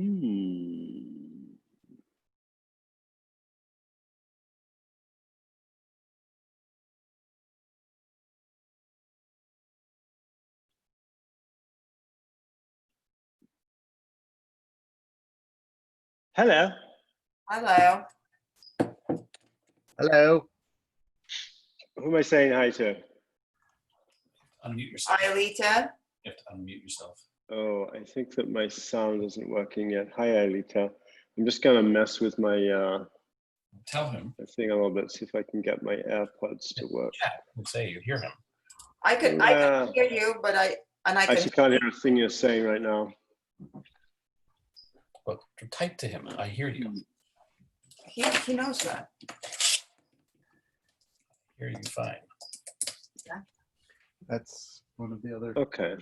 Hmm. Hello. Hello. Hello. Who am I saying hi to? Unmute yourself. Ailita. You have to unmute yourself. Oh, I think that my sound isn't working yet. Hi, Ailita. I'm just gonna mess with my Tell him. thing a little bit, see if I can get my AirPods to work. Yeah, and say you hear him. I can hear you, but I actually can't hear a thing you're saying right now. Well, type to him. I hear you. He knows that. Hear you fine. That's one of the other. Okay.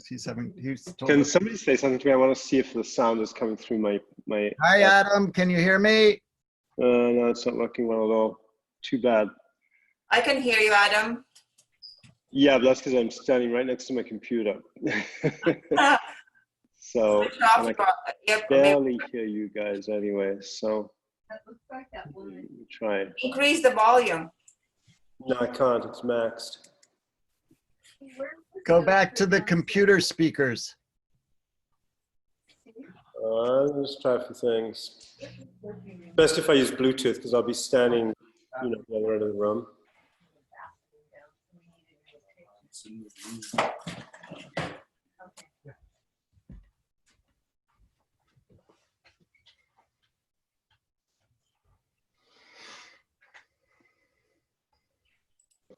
He's told Can us. somebody say something to me? I want to see if the sound is coming through my. Hi, Adam. Can you hear me? No, it's not working well at all. Too bad. I can hear you, Adam. Yeah, but that's because I'm standing right next to my computer. So and I can barely hear you guys anyway. So try. Increase the volume. No, I can't. It's maxed. Go back to the computer speakers. Let's try a few things. Best if I use Bluetooth because I'll be standing, the other end of the room.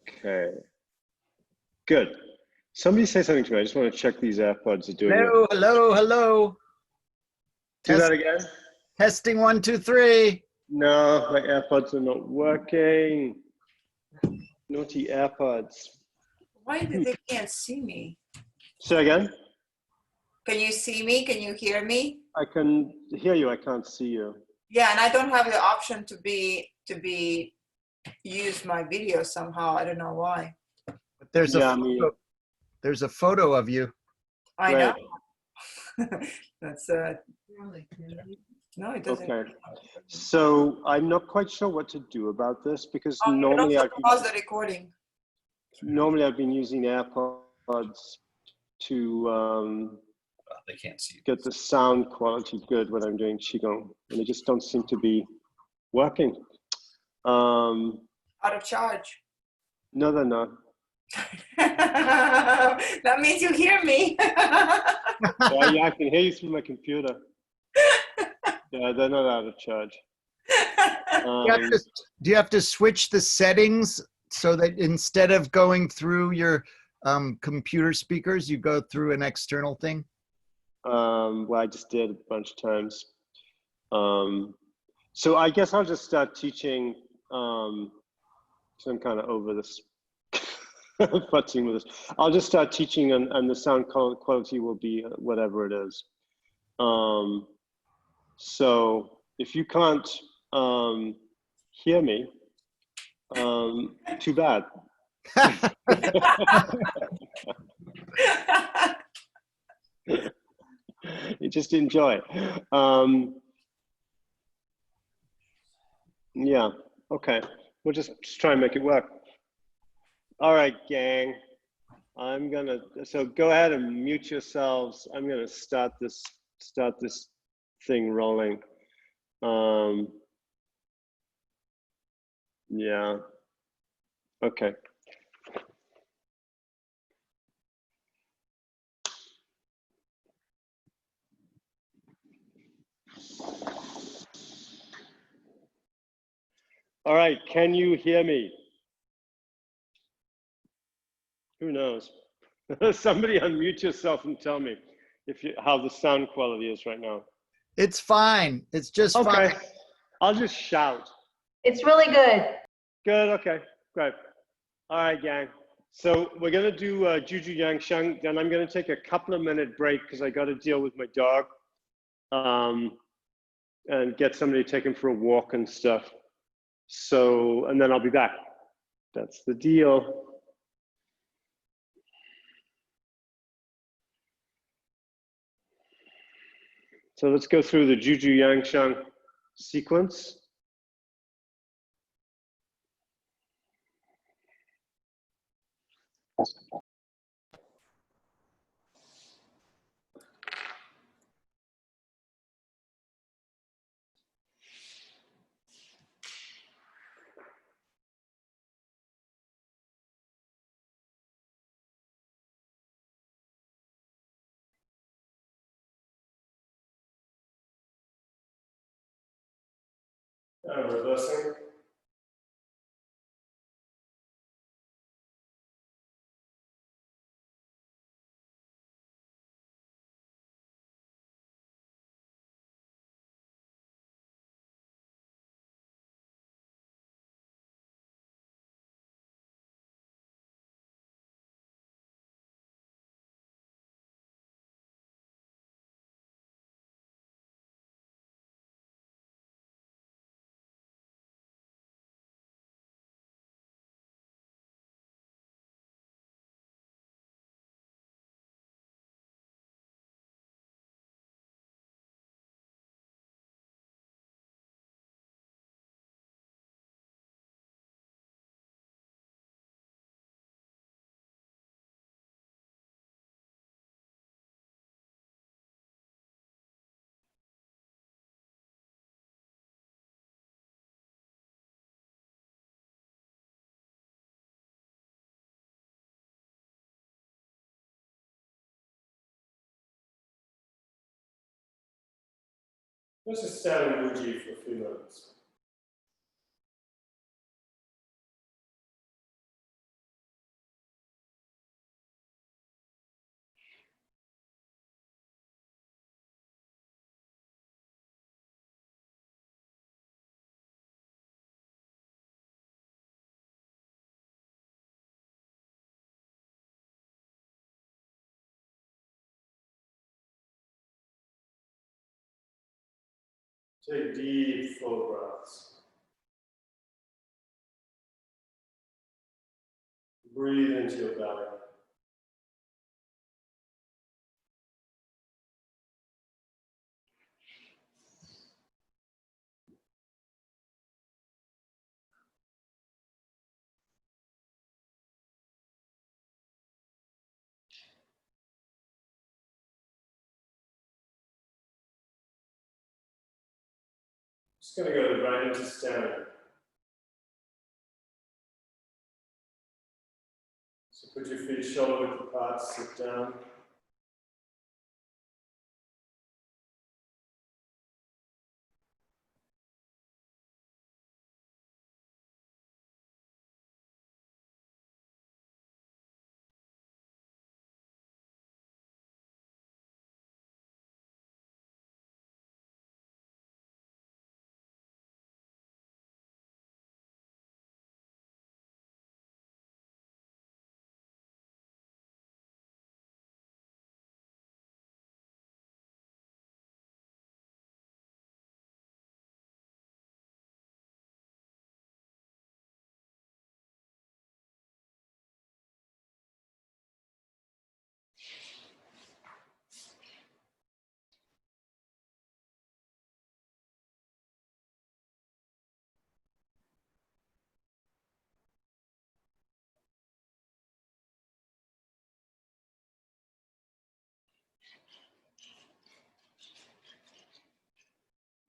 Okay. Good. Somebody say something to me. I just want to check these AirPods are doing it. Hello. Do that again. Testing 1, 2, 3. No, my AirPods are not working. Naughty AirPods. Why did they can't see me? Say again. Can you see me? Can you hear me? I can hear you. I can't see you. Yeah, and I don't have the option to use my video somehow. I don't know why. But there's there's a photo of you. I know. That's no, it doesn't. Okay. So I'm not quite sure what to do about this because normally pause the recording. Normally I've been using AirPods to they can't see you. Get the sound quality good when I'm doing Qigong, and they just don't seem to be working. Out of charge. No, they're not. That means you hear me. Well, yeah, I can hear you through my computer. Yeah, they're not out of charge. Do you have to switch the settings so that instead of going through your computer speakers, you go through an external thing? Well, I just did a bunch of times. So I guess I'll just start teaching. So I'm kind of over this futzing with this. I'll just start teaching, and the sound quality will be whatever it is. So if you can't hear me, too bad. You just enjoy. Yeah, okay. We'll just try and make it work. All right, gang. So go ahead and mute yourselves. I'm gonna start this thing rolling. Yeah, okay. All right, can you hear me? Who knows? Somebody unmute yourself and tell me how the sound quality is right now. It's fine. It's just fine. Okay, I'll just shout. It's really good. Good, okay, great. All right, gang. So we're gonna do Juju Yang Sheng, then I'm gonna take a couple of minute break because I gotta deal with my dog and get somebody to take him for a walk and stuff. So, and then I'll be back. That's the deal. So let's go through the Juju Yangshang sequence. Reversing. Let's just stand in Wuji for a few minutes. Take deep, full breaths. Breathe into your belly. Just going to go right into standing. So put your feet shoulder width apart, sit down.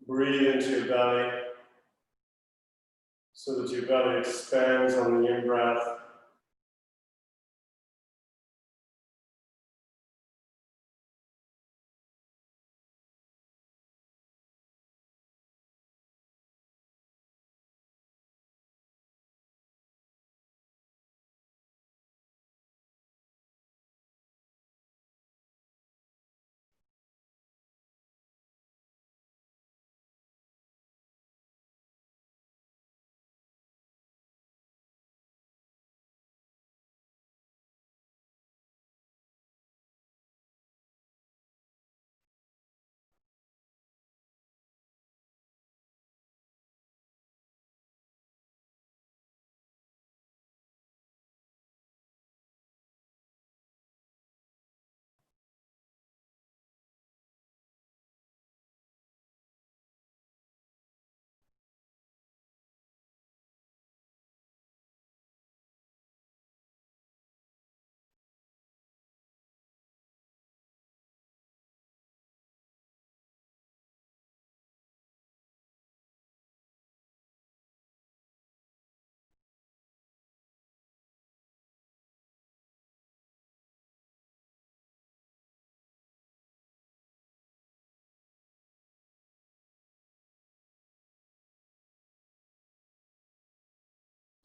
Breathe into your belly so that your belly expands on the in-breath.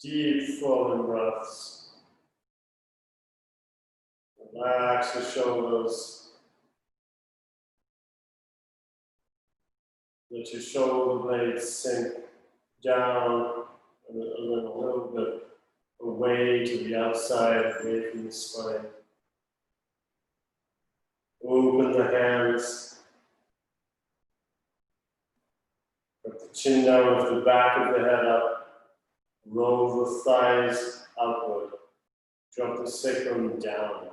Deep flowing breaths. Relax the shoulders. Let your shoulder blades sink down and a little bit away to the outside, away from the spine. Open the hands. Put the chin down with the back of the head up. Roll the thighs outward. Drop the sacrum down.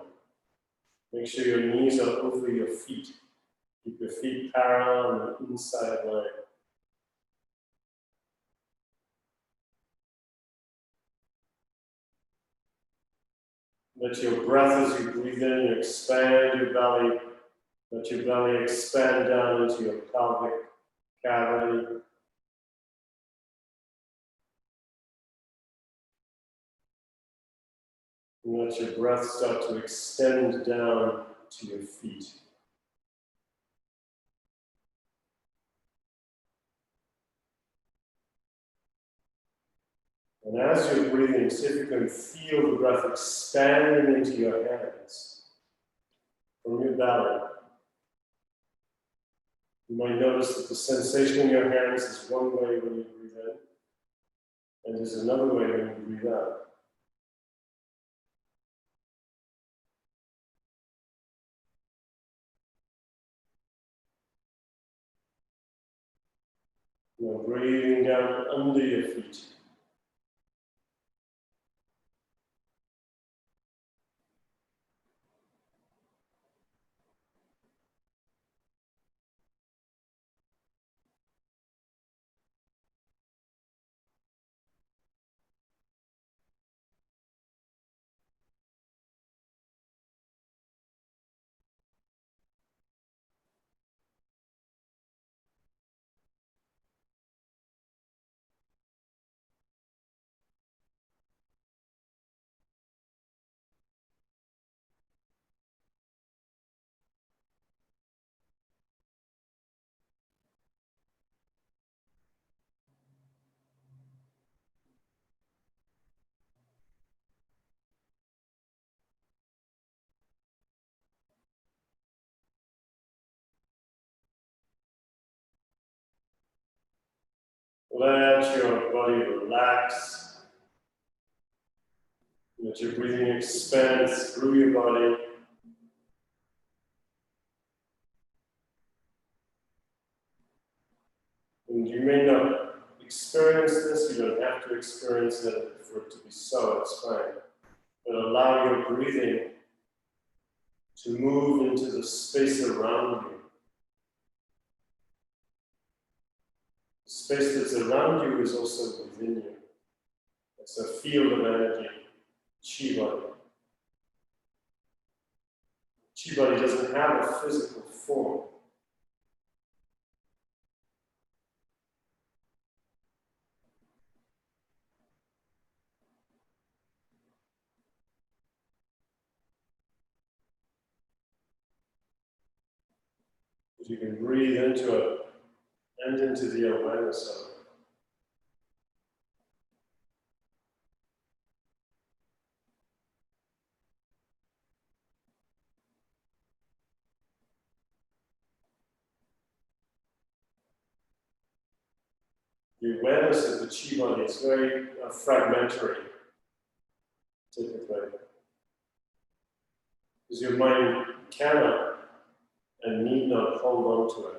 Make sure your knees are over your feet. Keep your feet parallel on the inside line. Let your breath, as you breathe in, you expand your belly. Let your belly expand down into your pelvic cavity. And let your breath start to extend down to your feet. And as you're breathing, see if you can feel the breath expanding into your hands from your belly. You might notice that the sensation in your hands is one way when you breathe in, and there's another way when you breathe out. You're breathing down under your feet. Let your body relax. Let your breathing expand through your body. And you may not experience this, you don't have to experience it for it to be so, it's fine. But allow your breathing to move into the space around you. The space that's around you is also within you. It's a field of energy, chi body. Chi body doesn't have a physical form. But you can breathe into it and into the awareness of it. The awareness of the chi body is very fragmentary, typically. Because your mind cannot and need not hold on to it.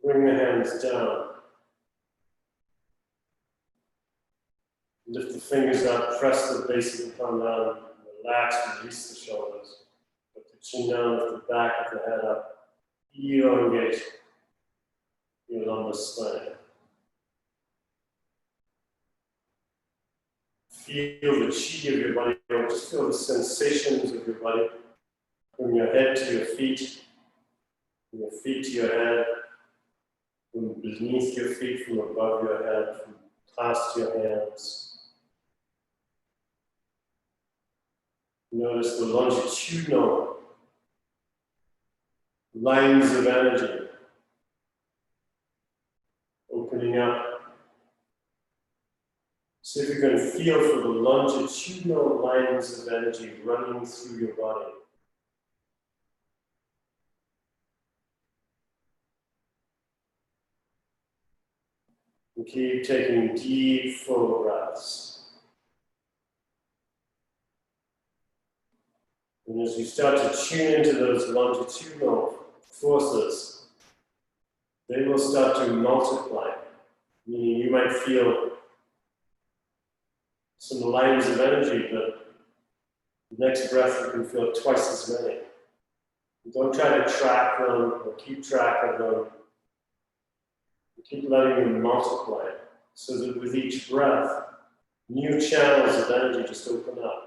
Bring the hands down. Lift the fingers up, press the base of the palm down, relax, release the shoulders. Put the chin down, lift the back of the head up. Elongate your lumbar spine. Feel the chi of your body, just feel the sensations of your body. From your head to your feet, from your feet to your head, from beneath your feet, from above your head, from past your hands. Notice the longitudinal lines of energy opening up. See if you can feel for the longitudinal lines of energy running through your body. And keep taking deep, full breaths. And as you start to tune into those longitudinal forces, they will start to multiply. Meaning you might feel some lines of energy, but the next breath you can feel twice as many. Don't try to track them or keep track of them. Keep letting them multiply so that with each breath, new channels of energy just open up.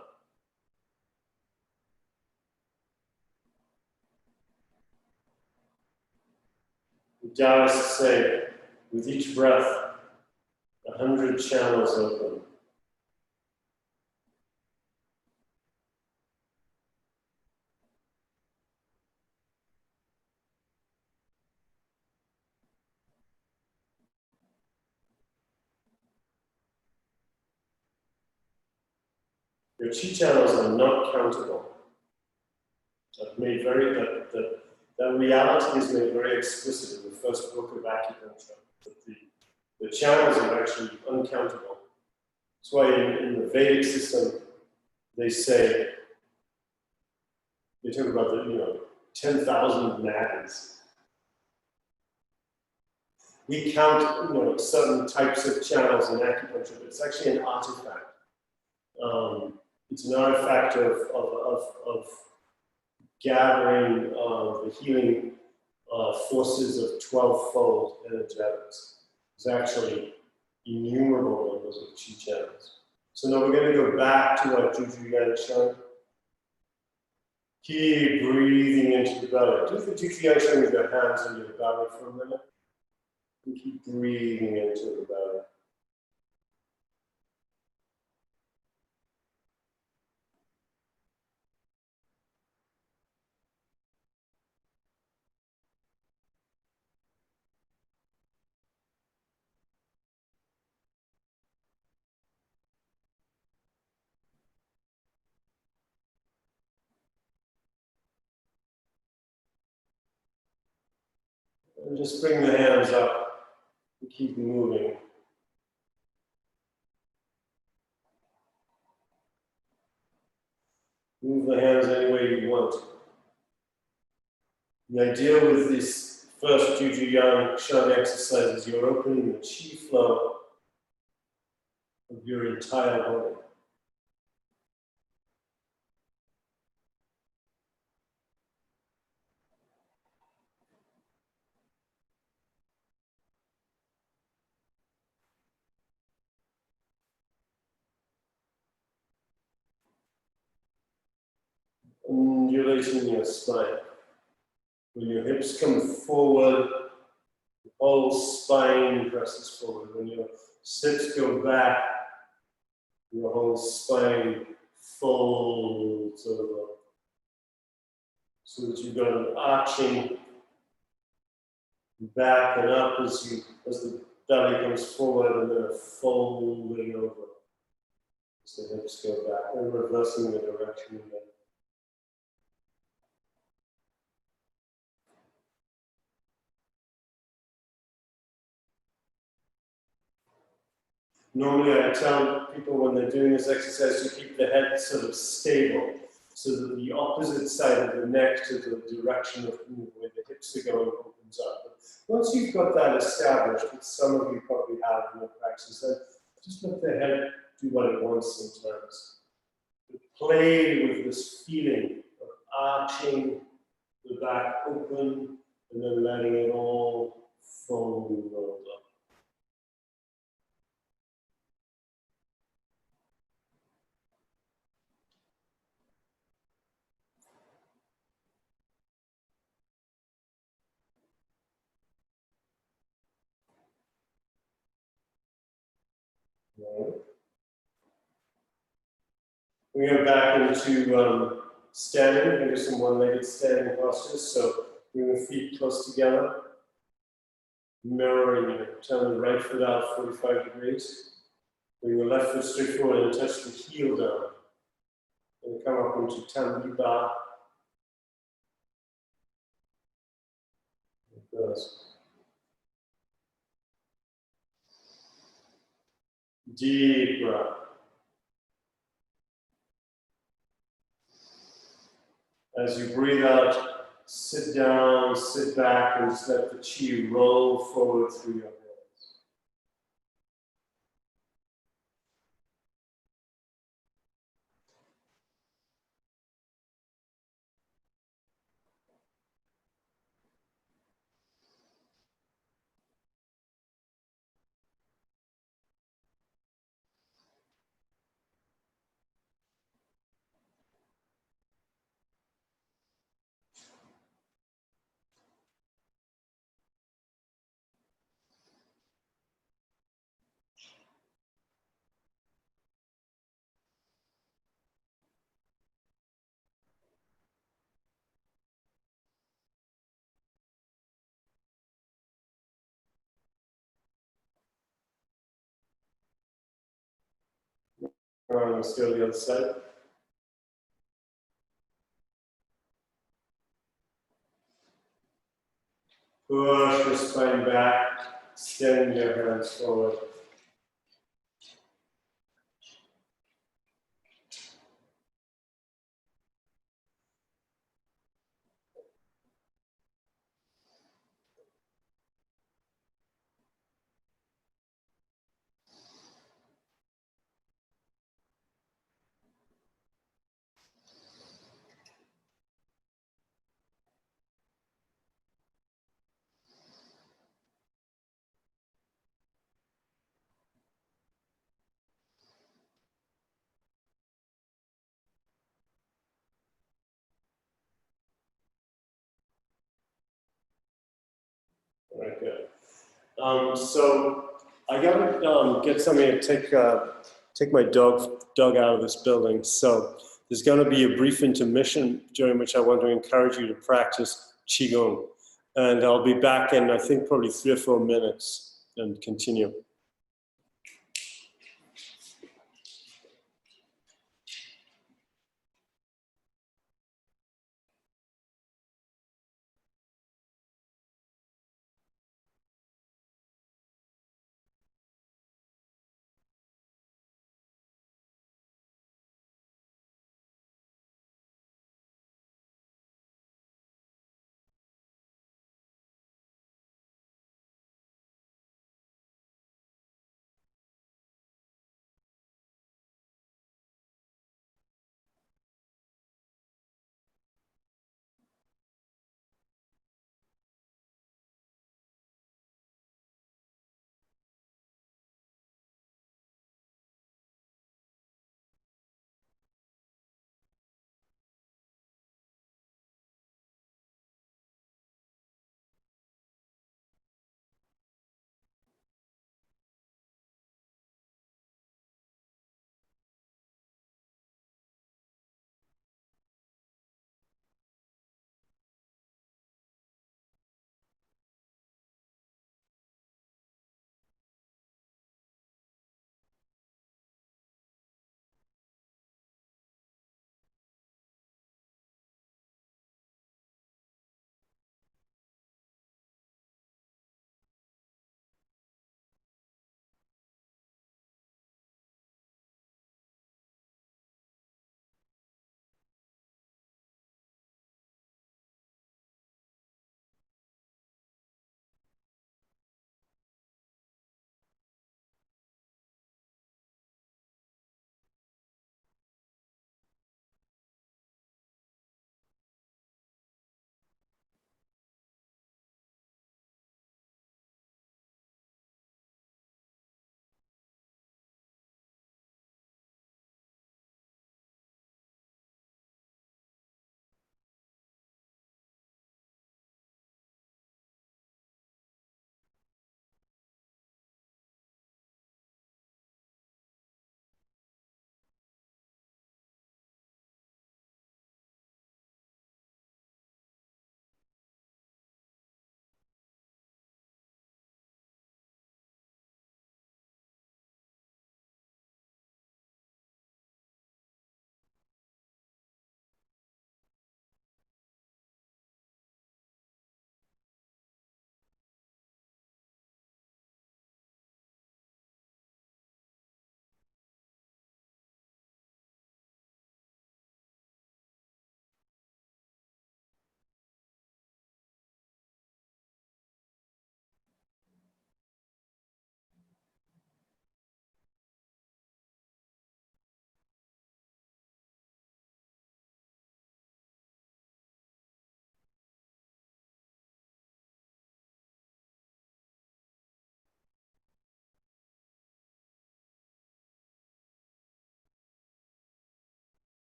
The Taoists say, with each breath, 100 channels open. Your chi channels are not countable. I've made that reality is made very explicit in the first book of acupuncture. That the channels are actually uncountable. That's why in the Vedic system, they say, they talk about the 10,000 nadis. We count certain types of channels in acupuncture, but it's actually an artifact. It's an artifact of gathering the healing forces of 12-fold energetics. There's actually innumerable numbers of chi channels. So now we're going to go back to our Juju Yang Shan. Keep breathing into the belly. Do the Juju Yang Shan with your hands into your belly for a minute. And keep breathing into the belly. And just bring the hands up and keep moving. Move the hands any way you want. The idea with this first Juju Yang Shan exercise is you're opening the chi flow of your entire body. Undulating your spine. When your hips come forward, the whole spine presses forward. When your hips go back, your whole spine folds over. So that you've got an arching back and up as the belly comes forward, and then a folding over. As the hips go back and reversing the direction again. Normally I tell people when they're doing this exercise to keep the head sort of stable so that the opposite side of the neck to the direction of where the hips are going opens opens up. But once you've got that established, which some of you probably have in your practice, then just let the head do what it wants sometimes. Play with this feeling of arching the back open and then letting it all fold roll up. Right. We go back into standing. We're going to do some one-legged standing postures. So bring the feet close together, mirroring it. Turn the right foot out 45 degrees. Bring the left foot straight forward and touch the heel down. And come up into Tandiba. Like this. Deep breath. As you breathe out, sit down, sit back, and just let the chi roll forward through your hands. Let's go to the other side. Push your spine back, extend your hands forward. All right, good. So I gotta get somebody to take my dog out of this building. So there's gonna be a brief intermission during which I want to encourage you to practice Qigong. And I'll be back in, I think, probably 3 or 4 minutes and continue.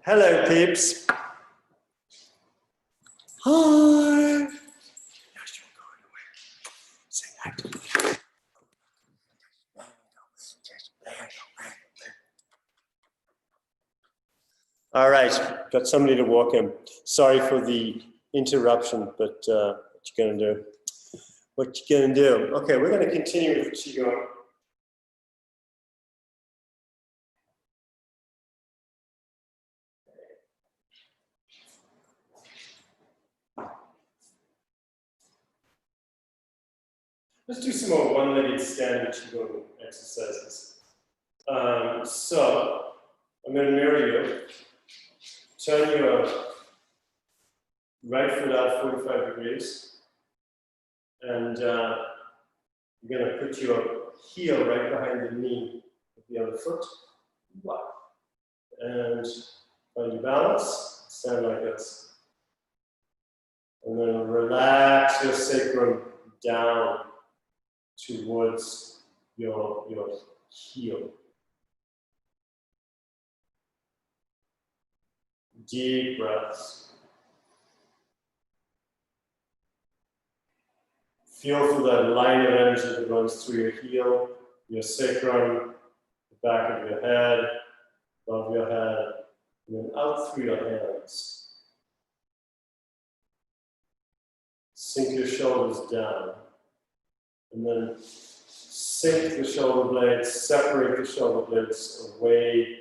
Hello, peeps. Hi. Say hi to me. All right, got somebody to walk in. Sorry for the interruption, but what you gonna do? What you gonna do? Okay, we're gonna continue with Qigong. Let's do some more one-legged standing Qigong exercises. So, I'm going to mirror you. Turn your right foot out 45 degrees. And you're going to put your heel right behind the knee of the other foot. And find your balance. Stand like this. And then relax your sacrum down towards your heel. Deep breaths. Feel for that line of energy that runs through your heel, your sacrum, the back of your head, above your head, and then out through your hands. Sink your shoulders down, and then sink the shoulder blades, separate the shoulder blades away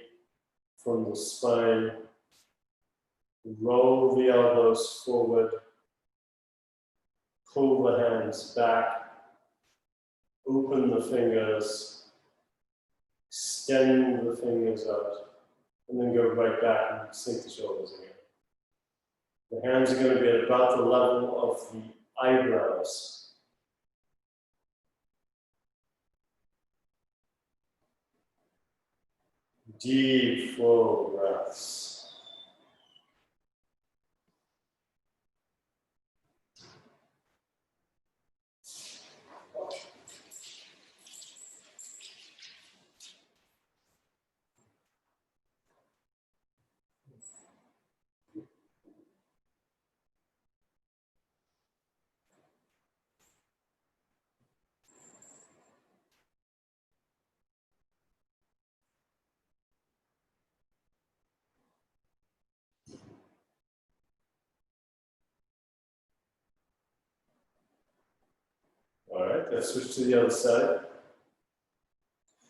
from the spine. Roll the elbows forward. Pull the hands back. Open the fingers. Extend the fingers out. And then go right back and sink the shoulders again. The hands are going to be at about the level of the eyebrows. Deep, full breaths. All right, let's switch to the other side.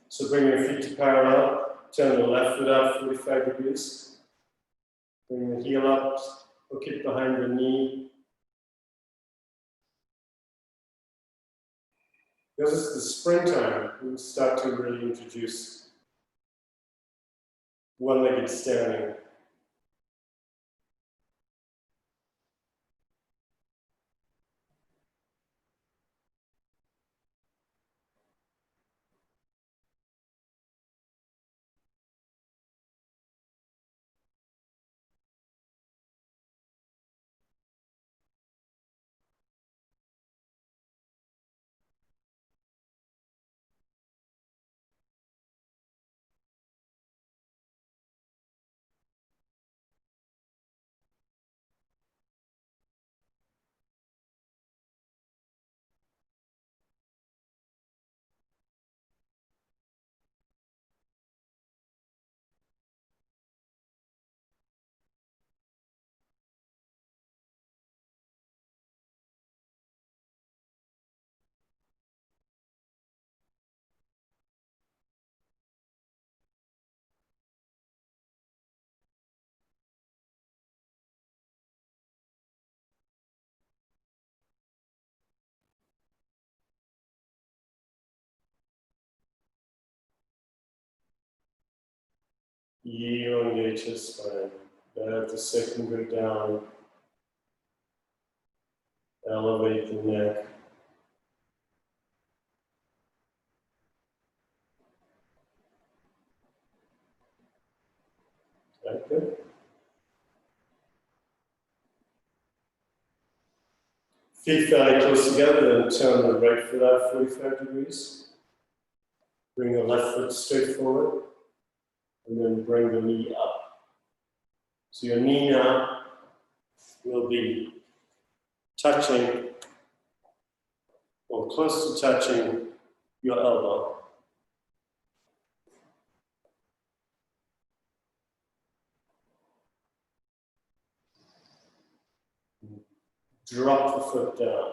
So bring your feet to parallel. Turn the left foot out 45 degrees. Bring the heel up, hook it behind the knee. Because it's the springtime, we start to really introduce one-legged standing. Elongate your spine. Let the sacrum go down. Elevate the neck. Like that. Feet fairly close together, then turn the right foot out 45 degrees. Bring the left foot straight forward, and then bring the knee up. So your knee now will be touching or close to touching your elbow. Drop the foot down.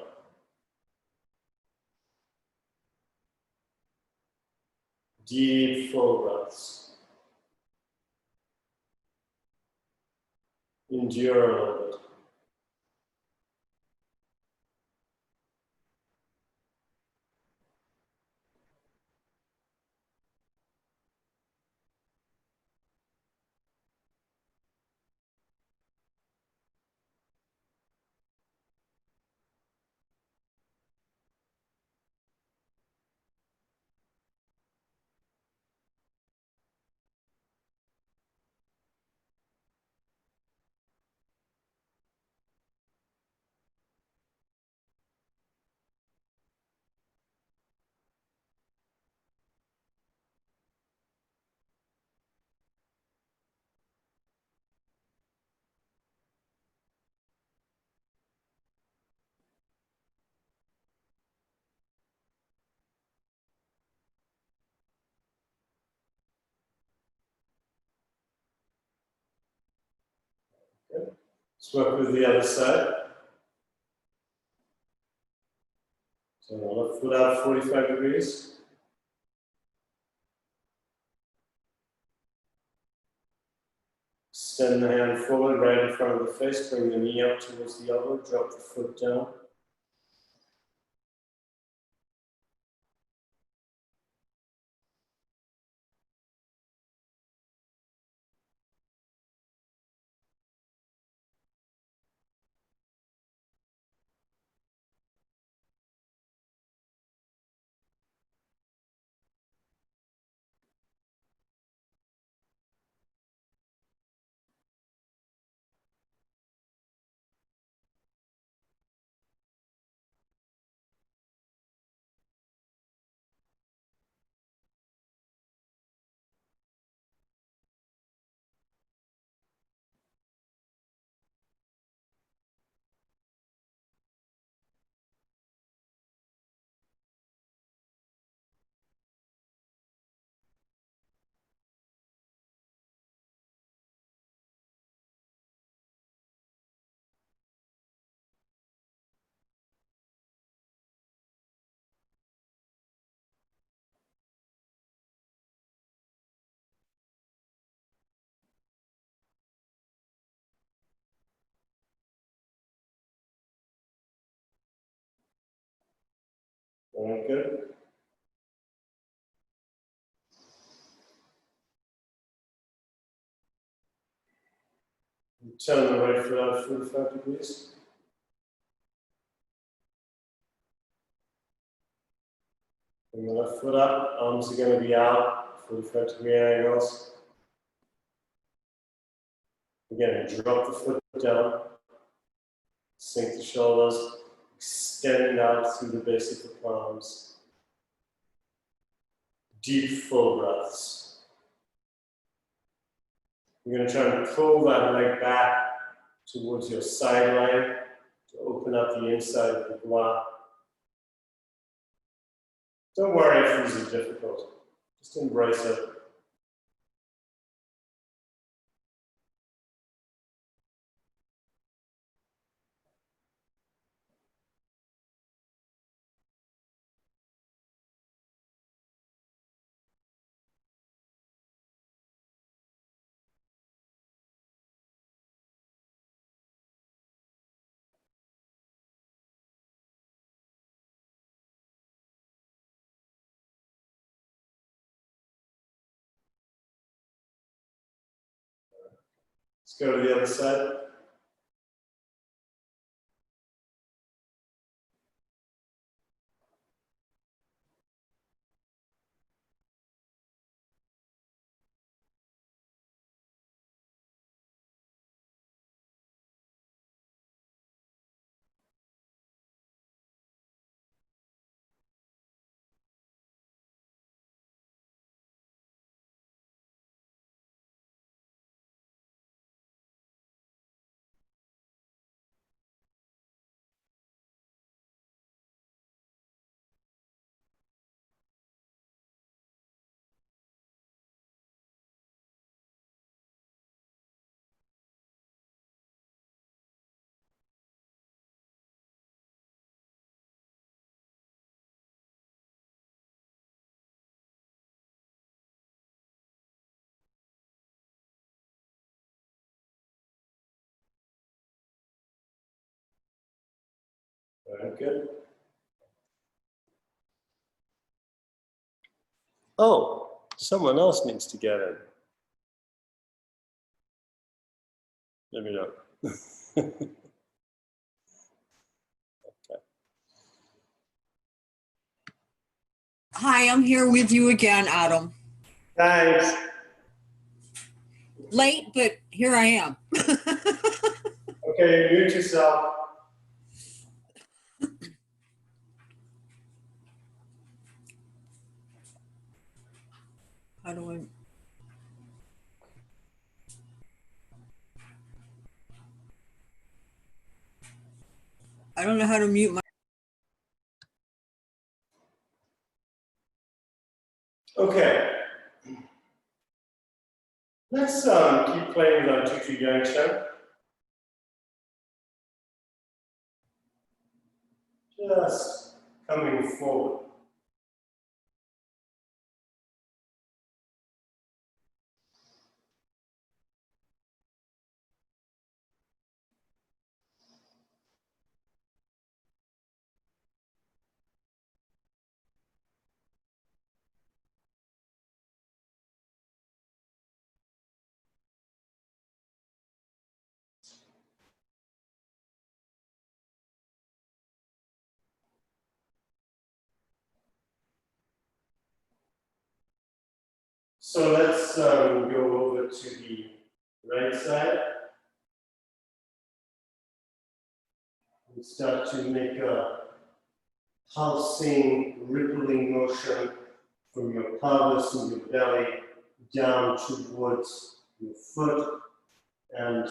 Deep, full breaths. Endure a little bit. Okay. Let's work with the other side. So left foot out 45 degrees. Extend the hand forward, right in front of the face. Bring the knee up towards the elbow. Drop the foot down. Very good. Turn the right foot out 45 degrees. Bring the left foot up. Arms are going to be out, 45-degree angles. Again, drop the foot down. Sink the shoulders. Extend out through the base of the palms. Deep, full breaths. You're going to try and pull that leg back towards your side leg to open up the inside of the block. Don't worry if these are difficult. Just embrace it. Let's go to the other side. Very good. Oh, someone else needs to get in. Maybe not. Hi, I'm here with you again, Adam. Thanks. Late, but here I am. Okay, mute yourself. How do I? I don't know how to mute my. Okay. Let's keep playing with our Qigong show. Just coming forward. So let's go over to the right side and start to make a pulsing, rippling motion from your pelvis and your belly down towards your foot. And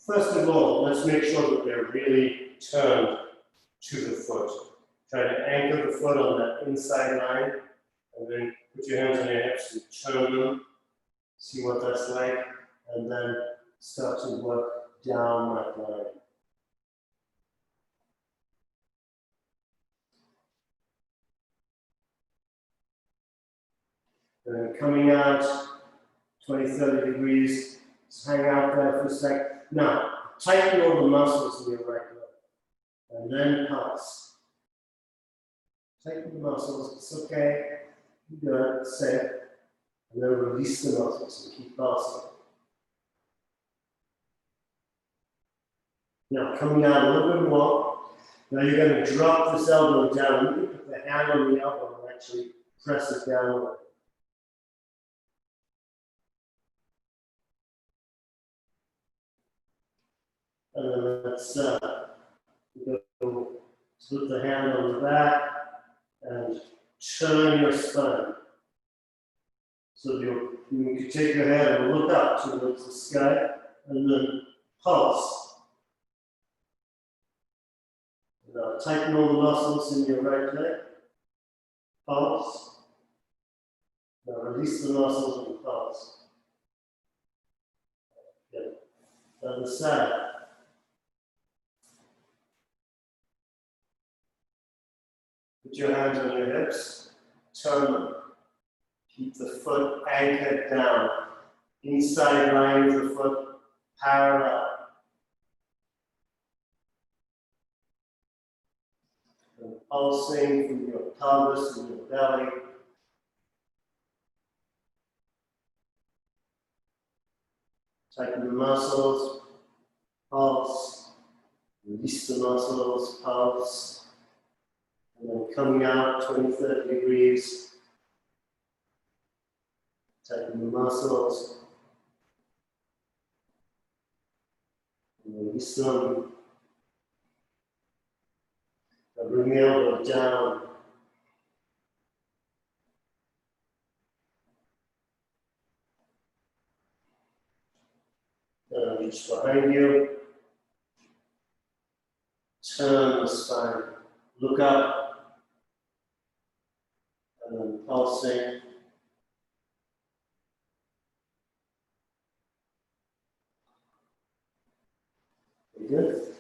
first of all, let's make sure that they're really turned to the foot. Try to anchor the foot on that inside line, and then put your hands on your hips and turn them. See what that's like, and then start to work down that line. And then coming out 20-30 degrees, just hang out there for a sec. Now, tighten all the muscles in your right leg, and then pulse. Tighten the muscles, it's okay. Good, safe. And then release the muscles and keep pulsing. Now, coming out a little bit more. Now you're going to drop this elbow down. You can put the hand on the elbow and actually press it downward. And then let's go put the hand on the back and turn your spine. So you can take your head and look up towards the sky and then pulse. Now tighten all the muscles in your right leg. Pulse. Now release the muscles and pulse. Good. Other side. Put your hands on your hips. Turn them. Keep the foot anchored down. Inside line of the foot parallel. And pulsing from your pelvis and your belly. Tighten the muscles, pulse. Release the muscles, pulse. And then coming out 20-30 degrees. Tighten the muscles. And release them. Now bring the elbow down. Then reach behind you. Turn the spine. Look up. And then pulsing. Good.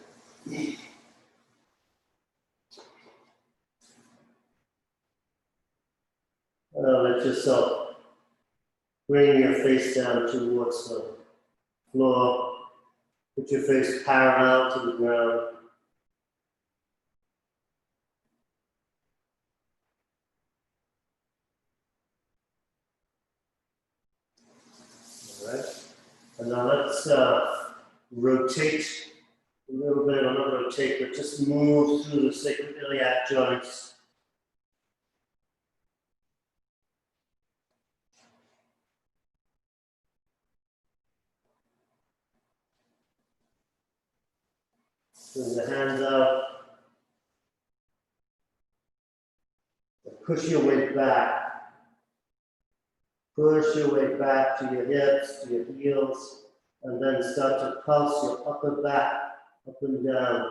Let yourself bring your face down towards the floor. Put your face parallel to the ground. And now let's rotate a little bit, or not rotate, but just move through the sacroiliac joints. Bring the hands out. Push your weight back. Push your way back to your hips, to your heels, and then start to pulse your upper back up and down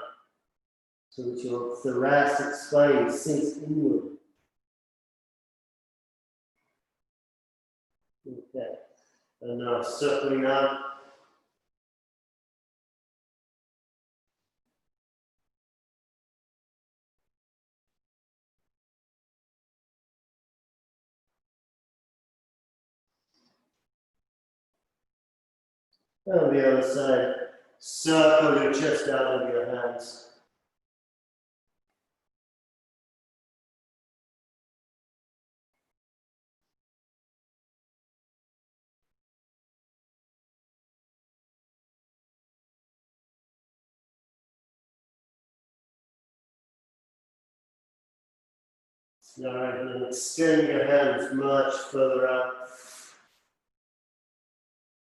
so that your thoracic spine sinks inward. Okay, and now circling out. And on the other side, circle your chest out with your hands. All right, and then extend your hands much further out.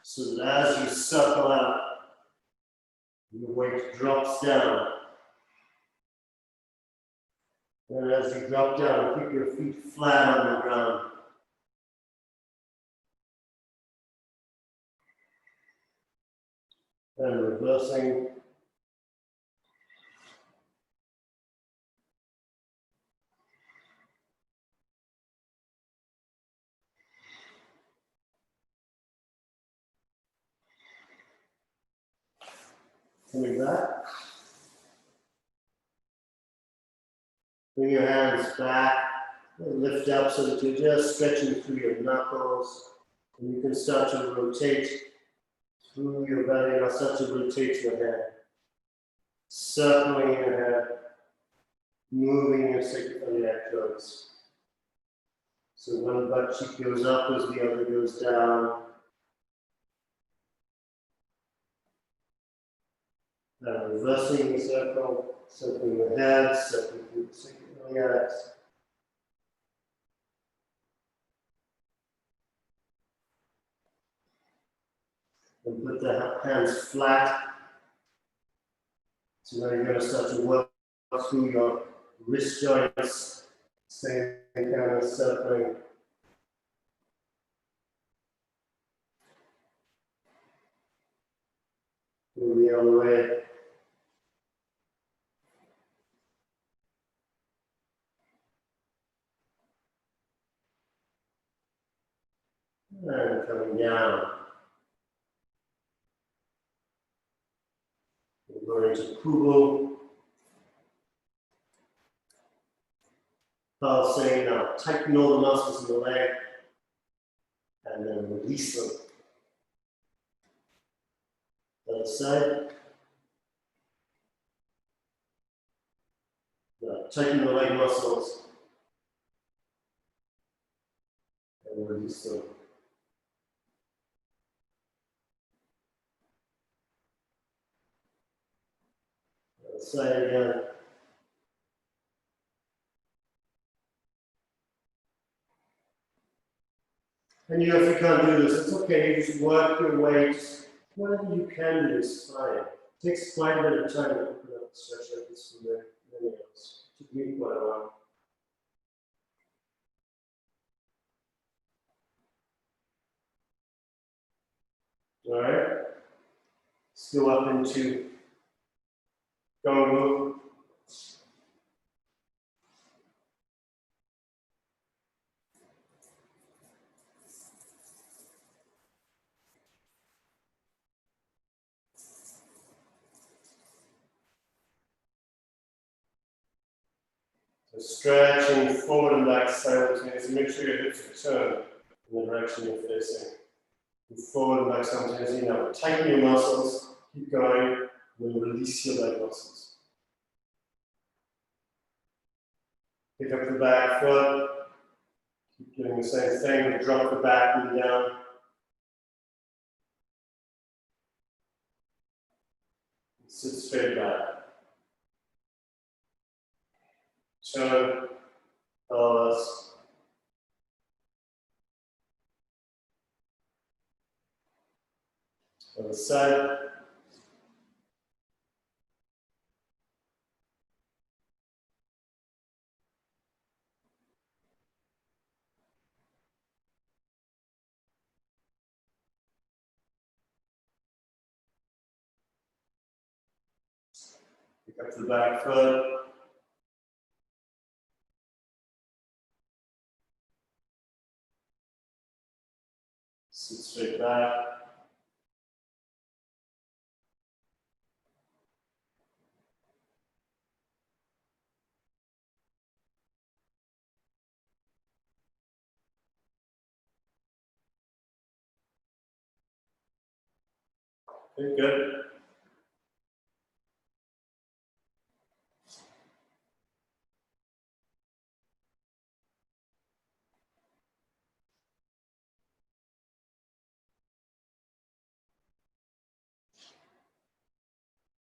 So that as you circle out, your weight drops down. And as you drop down, keep your feet flat on the ground. And reversing. Coming back. Bring your hands back and lift up so that you're just stretching through your knuckles. And you can start to rotate through your belly, and I'll start to rotate your head. Circling your head, moving your sacroiliac joints. So one butt cheek goes up as the other goes down. And reversing the circle, circling the head, circling through the sacroiliacs. And put the hands flat. So now you're going to start to work through your wrist joints, same kind of circling. Move the other way. And coming down. We're going to Qigong. Pulsing. Now tighten all the muscles in the leg. And then release them. Other side. Now tighten the leg muscles. And release them. Other side again. And you know, if you can't do this, it's okay. You just work your way. Just whatever you can do is fine. It takes quite a bit of time to open up the stretch like this for many else. It took me quite a while. All right. Let's go up into Qigong. So stretching forward and back simultaneously. Make sure your hips are turned in the direction you're facing. Move forward and back simultaneously. Now tighten your muscles. Keep going. And then release your leg muscles. Pick up the back foot. Keep doing the same thing. Drop the back knee down. Sit straight back. Turn, pelvis. Other side. Pick up the back foot. Sit straight back. Okay, good.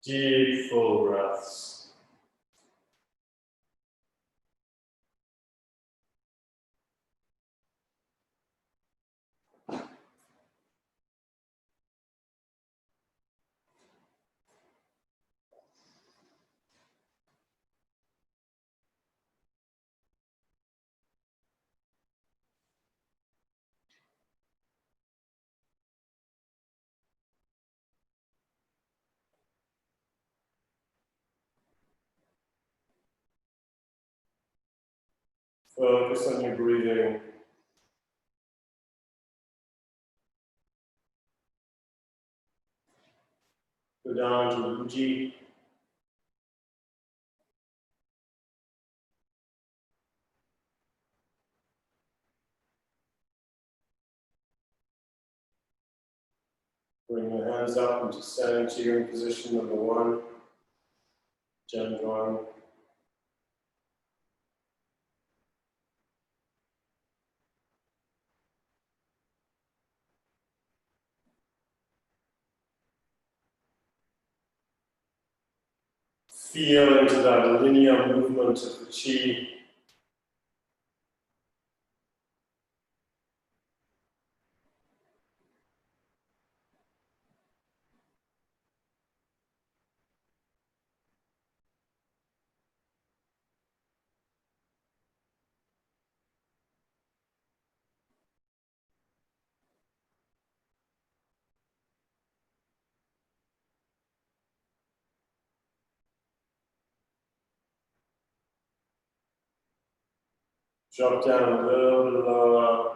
Deep, full breaths. Focus on your breathing. Go down to Uji. Bring the hands up into standing Qigong position number 1. Jian. Feel into that linear movement of the Qi. Drop down a little bit lower.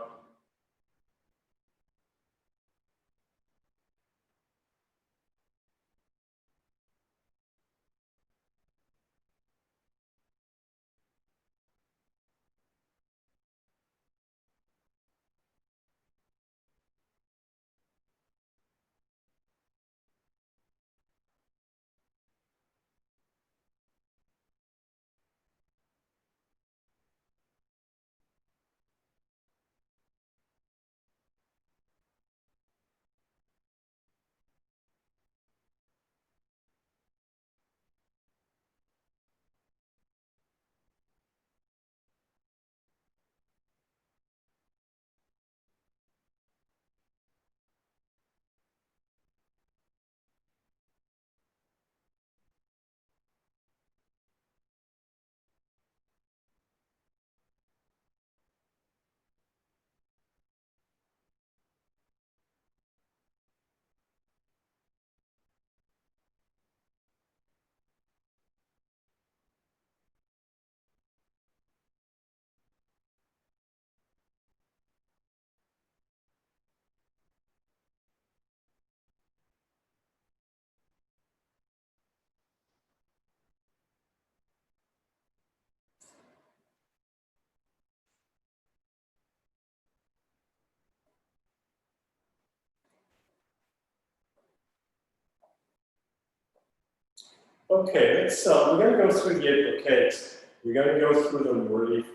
Okay, let's, we're going to go through the 8 bouquets. We're going to go through them really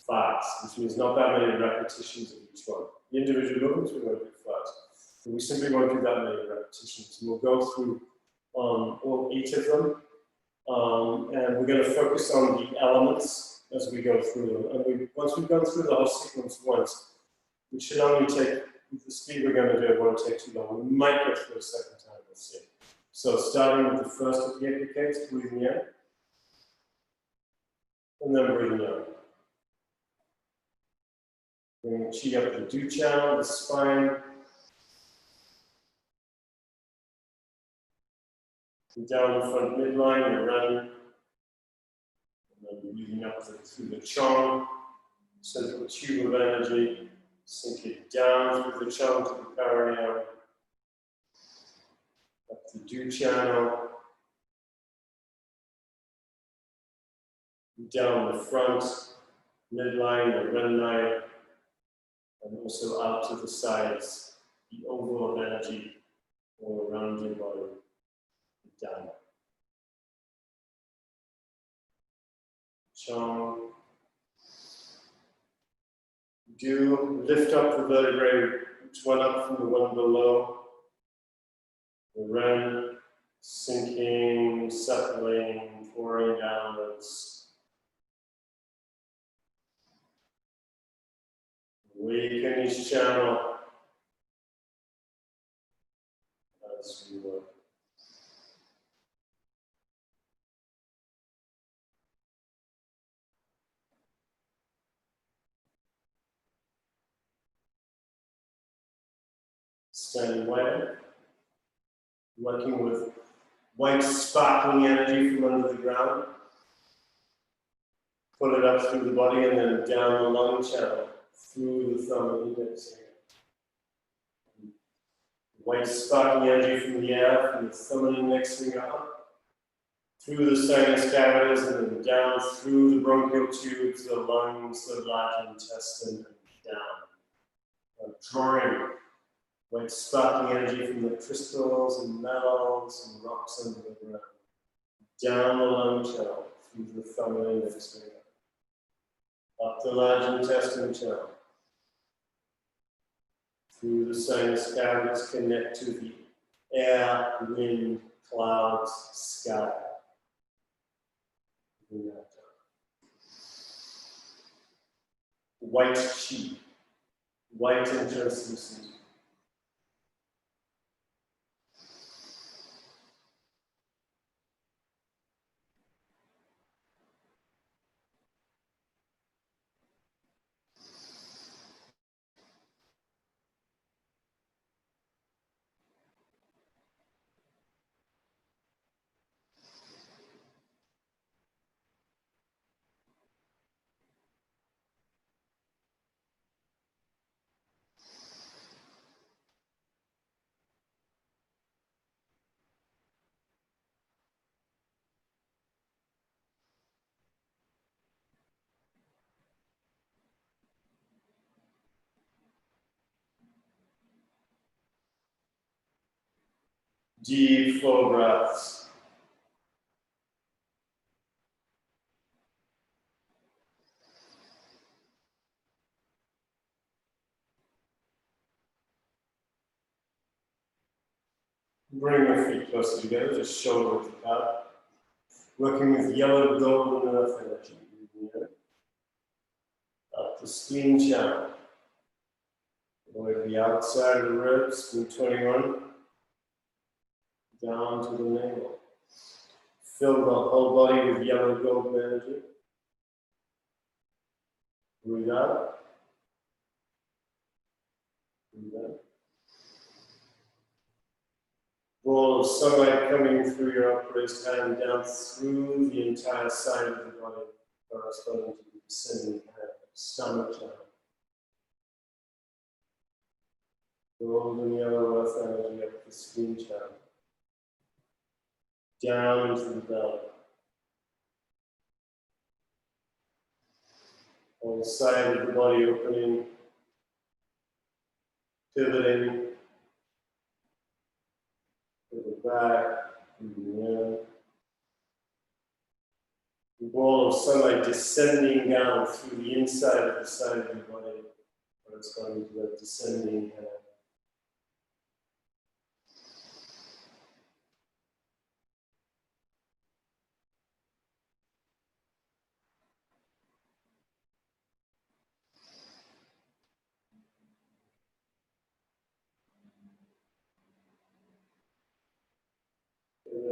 fast, which means not that many repetitions of each one. The individual movements we're going to do first. But we simply won't do that many repetitions. And we'll go through all 8 of them. And we're going to focus on the elements as we go through them. And once we've gone through the whole sequence once, we should only take, with the speed we're going to do, it won't take too long. We might go through a second time, we'll see. So starting with the first of the aggregates, breathing in, and then breathing out. Bring the chi up the do channel, the spine, and down the front midline and around, and then breathing up through the chong, central tube of energy, sink it down through the chong to the perineum, up the do channel, down the front, midline, the ren line, and also out to the sides, the oval of energy all around your body, down. Chong. Do lift up the vertebrae, each one up from the one below. The ren, sinking, settling, pouring downwards. Awaken each channel as we work. Stand wide, working with white sparkling energy from under the ground. Pull it up through the body and then down the lung channel, through the thumb and index finger. White sparkling energy from the air, from the thumb and index finger up, through the sinus cavities and then down through the bronchial tubes, the lungs, the large intestine, and down. Drawing white sparkling energy from the crystals and metals and rocks under the ground. Down the lung channel, through the thumb and index finger. Up the large intestine channel. Through the sinus cavities, connect to the air, wind, clouds, sky. Bring that down. White chi, white and translucent. Deep, full breaths. Bring your feet closer together, just shoulder width apart. Working with yellow, gold, and earth energy. Up the spleen channel. Go to the outside of the ribs, spleen 21. Down to the navel. Fill the whole body with yellow, gold energy. Breathe out. Breathe out. Ball of sunlight coming through your upraised hand down through the entire side of the body, corresponding to the descending hand, stomach channel. Golden yellow earth energy up the spleen channel. Down into the belly. On the side of the body opening, pivoting. Pivot back, breathing in. The ball of sunlight descending down through the inside of the side of your body, corresponding to that descending hand.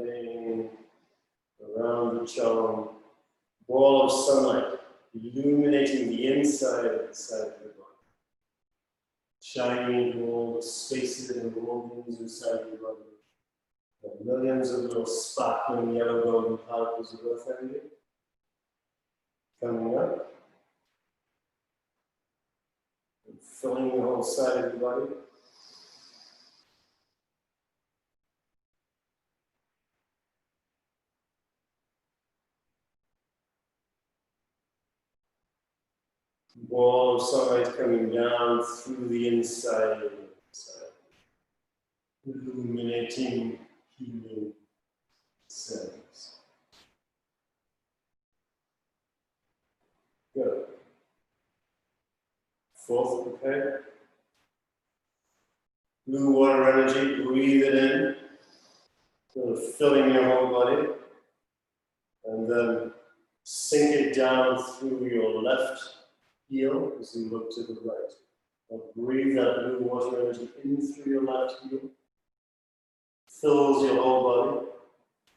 laying around the Qigong, ball of sunlight illuminating the inside of the body, shining into all the spaces and organs inside your body. There are millions of little sparkling yellow golden particles of earth energy coming up and filling the whole side of your body. Ball of sunlight coming down through the inside of the inside, illuminating, healing cells. Good. Fourth, okay. Blue water energy, breathe it in, sort of filling your whole body, and then sink it down through your left heel as you look to the right. Now breathe that blue water energy in through your left heel, fills your whole body,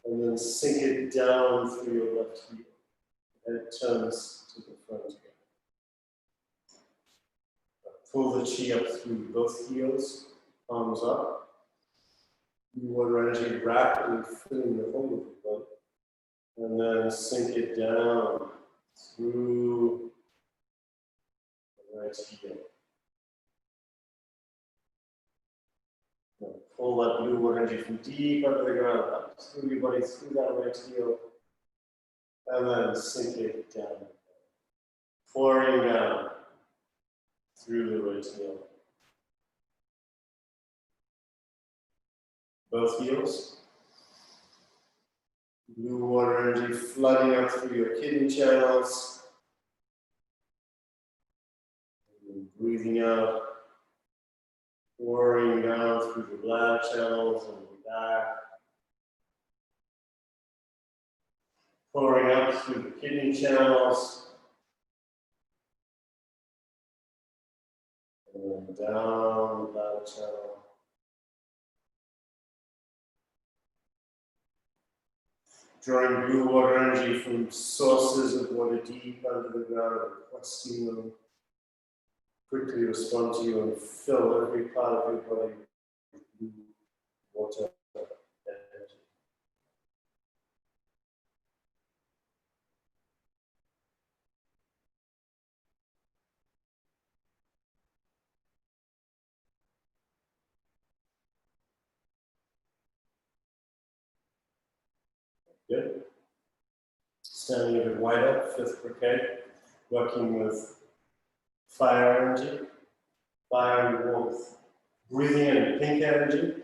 and then sink it down through your left heel. And it turns to the front again. Pull the chi up through both heels, palms up. Blue water energy rapidly filling the whole of your body. And then sink it down through the right heel. Now pull that blue water energy from deep under the ground, up through your body, through that right heel. And then sink it down. Pouring down through the right heel. Both heels. Blue water energy flooding up through your kidney channels. And breathing out, pouring down through the bladder channels and the back. Pouring up through the kidney channels. And then down the bladder channel. Drawing blue water energy from sources of water deep under the ground, requesting them quickly respond to you and fill every part of your body with blue water energy. Good. Standing a bit wider, fifth brigade, working with fire energy, fire and warmth. Breathing in pink energy.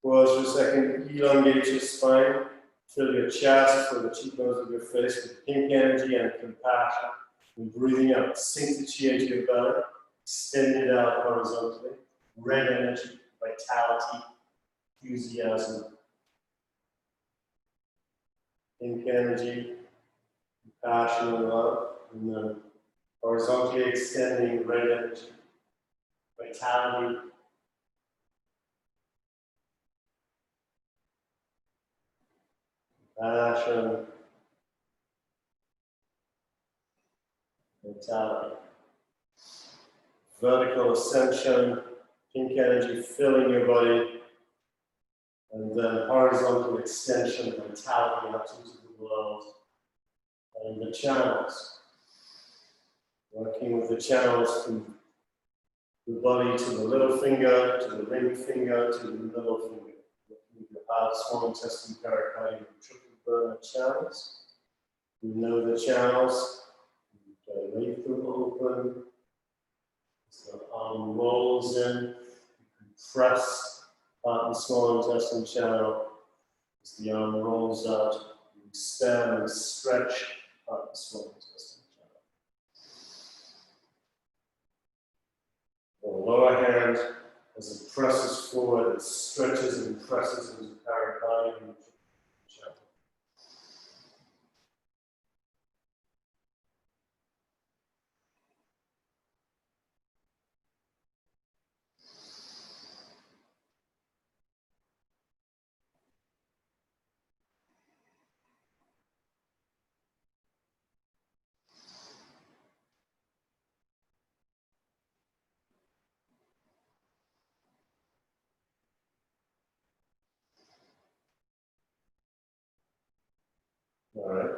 Pause for a second, elongate your spine, fill your chest, fill the cheekbones of your face with pink energy and compassion. And breathing out, sink the chi into your belly, extend it out horizontally. Red energy, vitality, enthusiasm. Pink energy, compassion and love, and then horizontally extending red energy, vitality, compassion, vitality. Vertical ascension, pink energy filling your body, and then horizontal extension, vitality out into the world. And the channels. Working with the channels from the body to the little finger, to the ring finger, to the middle finger. Working with your heart, small intestine, pericardium, and triple burner channels. You know the channels. You dilate them open. As the arm rolls in, you compress heart and small intestine channel. As the arm rolls out, you expand and stretch heart and small intestine channel. The lower hand, as it presses forward, it stretches and presses into the pericardium channel.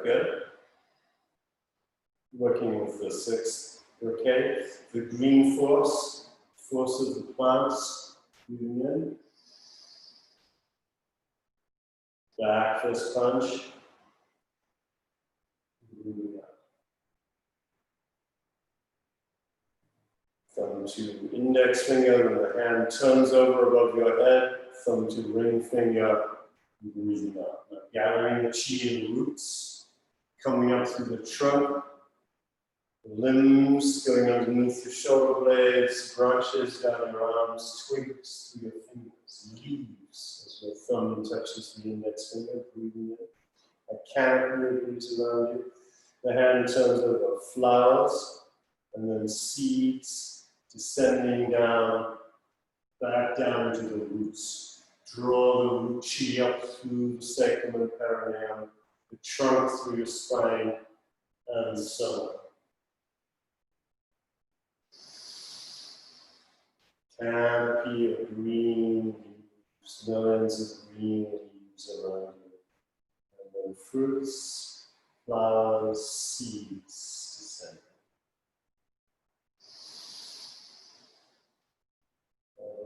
good. Working with the sixth, okay? The green force, force of the plants, breathing in. Back fist punch. Breathing out. Thumb to index finger, and the hand turns over above your head. Thumb to ring finger, breathing out. Now, gathering the chi in the roots, coming up through the trunk, the limbs going underneath your shoulder blades, branches down your arms, twigs through your fingers, leaves as your thumb touches the index finger, breathing in. A canopy moves around you. The hand turns over flowers, and then seeds descending down, back down to the roots. Draw the root chi up through the sacrum and perineum, the trunk through your spine, and so on. Canopy of green leaves, millions of green leaves around you. And then fruits, flowers, seeds descend.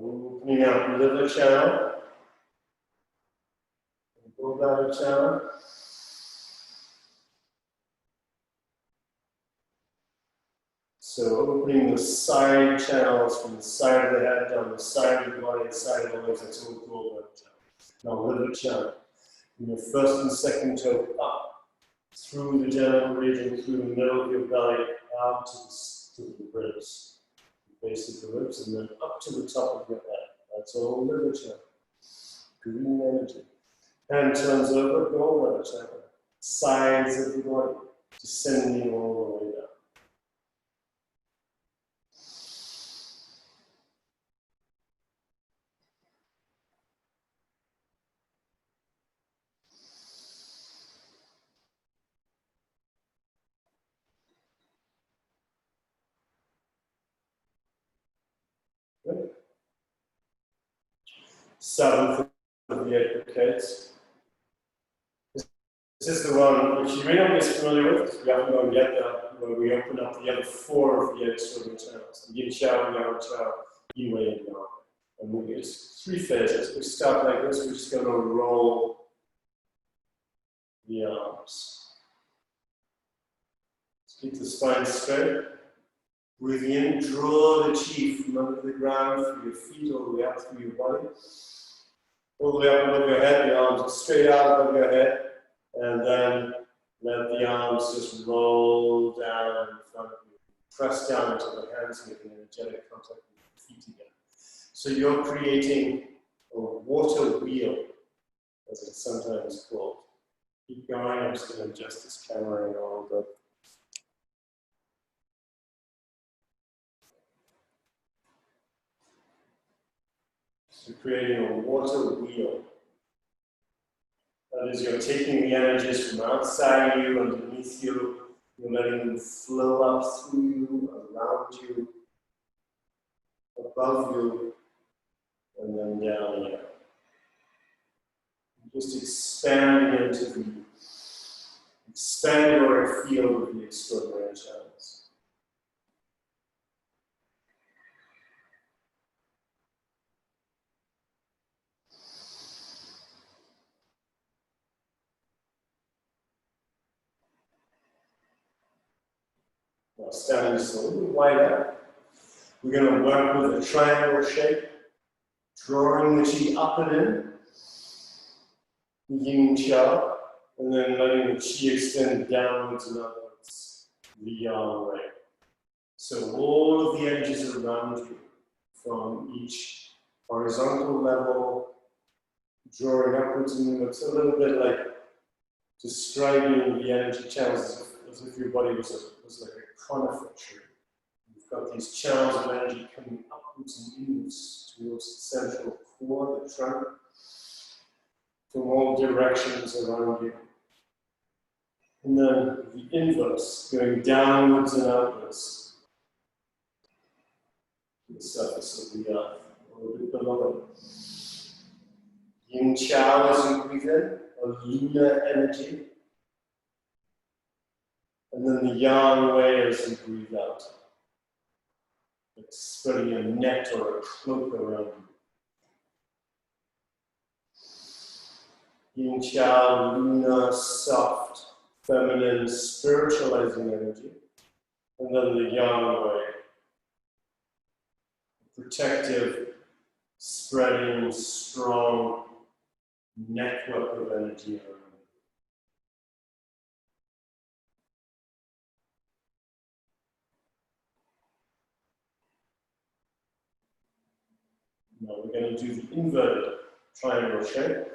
Opening up liver channel, gallbladder channel. So opening the side channels from the side of the head down the side of the body, the side of the legs, that's all gallbladder channel. Now liver channel. From your first and second toe up, through the genital region, through the middle of your belly, out to the ribs. The base of the ribs, and then up to the top of your head. That's all liver channel. Green energy. Hand turns over, gallbladder channel. Sides of the body, descending all the way down. Good. Seventh of the apricots. This is the one which you may not be as familiar with, because we haven't gone yet, where we open up the other four of the external channels. The yin chao, yang chao, yin wei, and yang. And it's three phases. We start like this, we're just going to roll the arms. Keep the spine straight. Breathing in, draw the chi from under the ground through your feet all the way up through your body. All the way up above your head, the arms are straight out above your head. And then let the arms just roll down in front of you. Press down until the hands make an energetic contact with your feet again. So you're creating a water wheel, as it's sometimes called. Keep going, I'm just going to adjust this camera and all the. So creating a water wheel. That is, you're taking the energies from outside you, underneath you, you're letting them flow up through you, around you, above you, and then down here. Just expanding into the expandatory field of the extraordinary channels. Now standing just a little wider, we're going to work with a triangle shape, drawing the chi up and in, yin cha, and then letting the chi extend downwards and upwards, the yang way. So all of the energies around you, from each horizontal level, drawing upwards, and it's a little bit like describing the energy channels as if your body was like a conifer tree. You've got these channels of energy coming upwards and inwards towards the central core, the trunk, from all directions around you. And then the inverse, going downwards and outwards to the surface of the earth, a little bit below it. Yin Chao as you breathe in, a lunar energy. And then the yang way as you breathe out. Like spreading a net or a cloak around you. Yin Chao, Luna, soft, feminine, spiritualizing energy. And then the yang way. Protective, spreading, strong network of energy around. Now we're going to do the inverted triangle shape.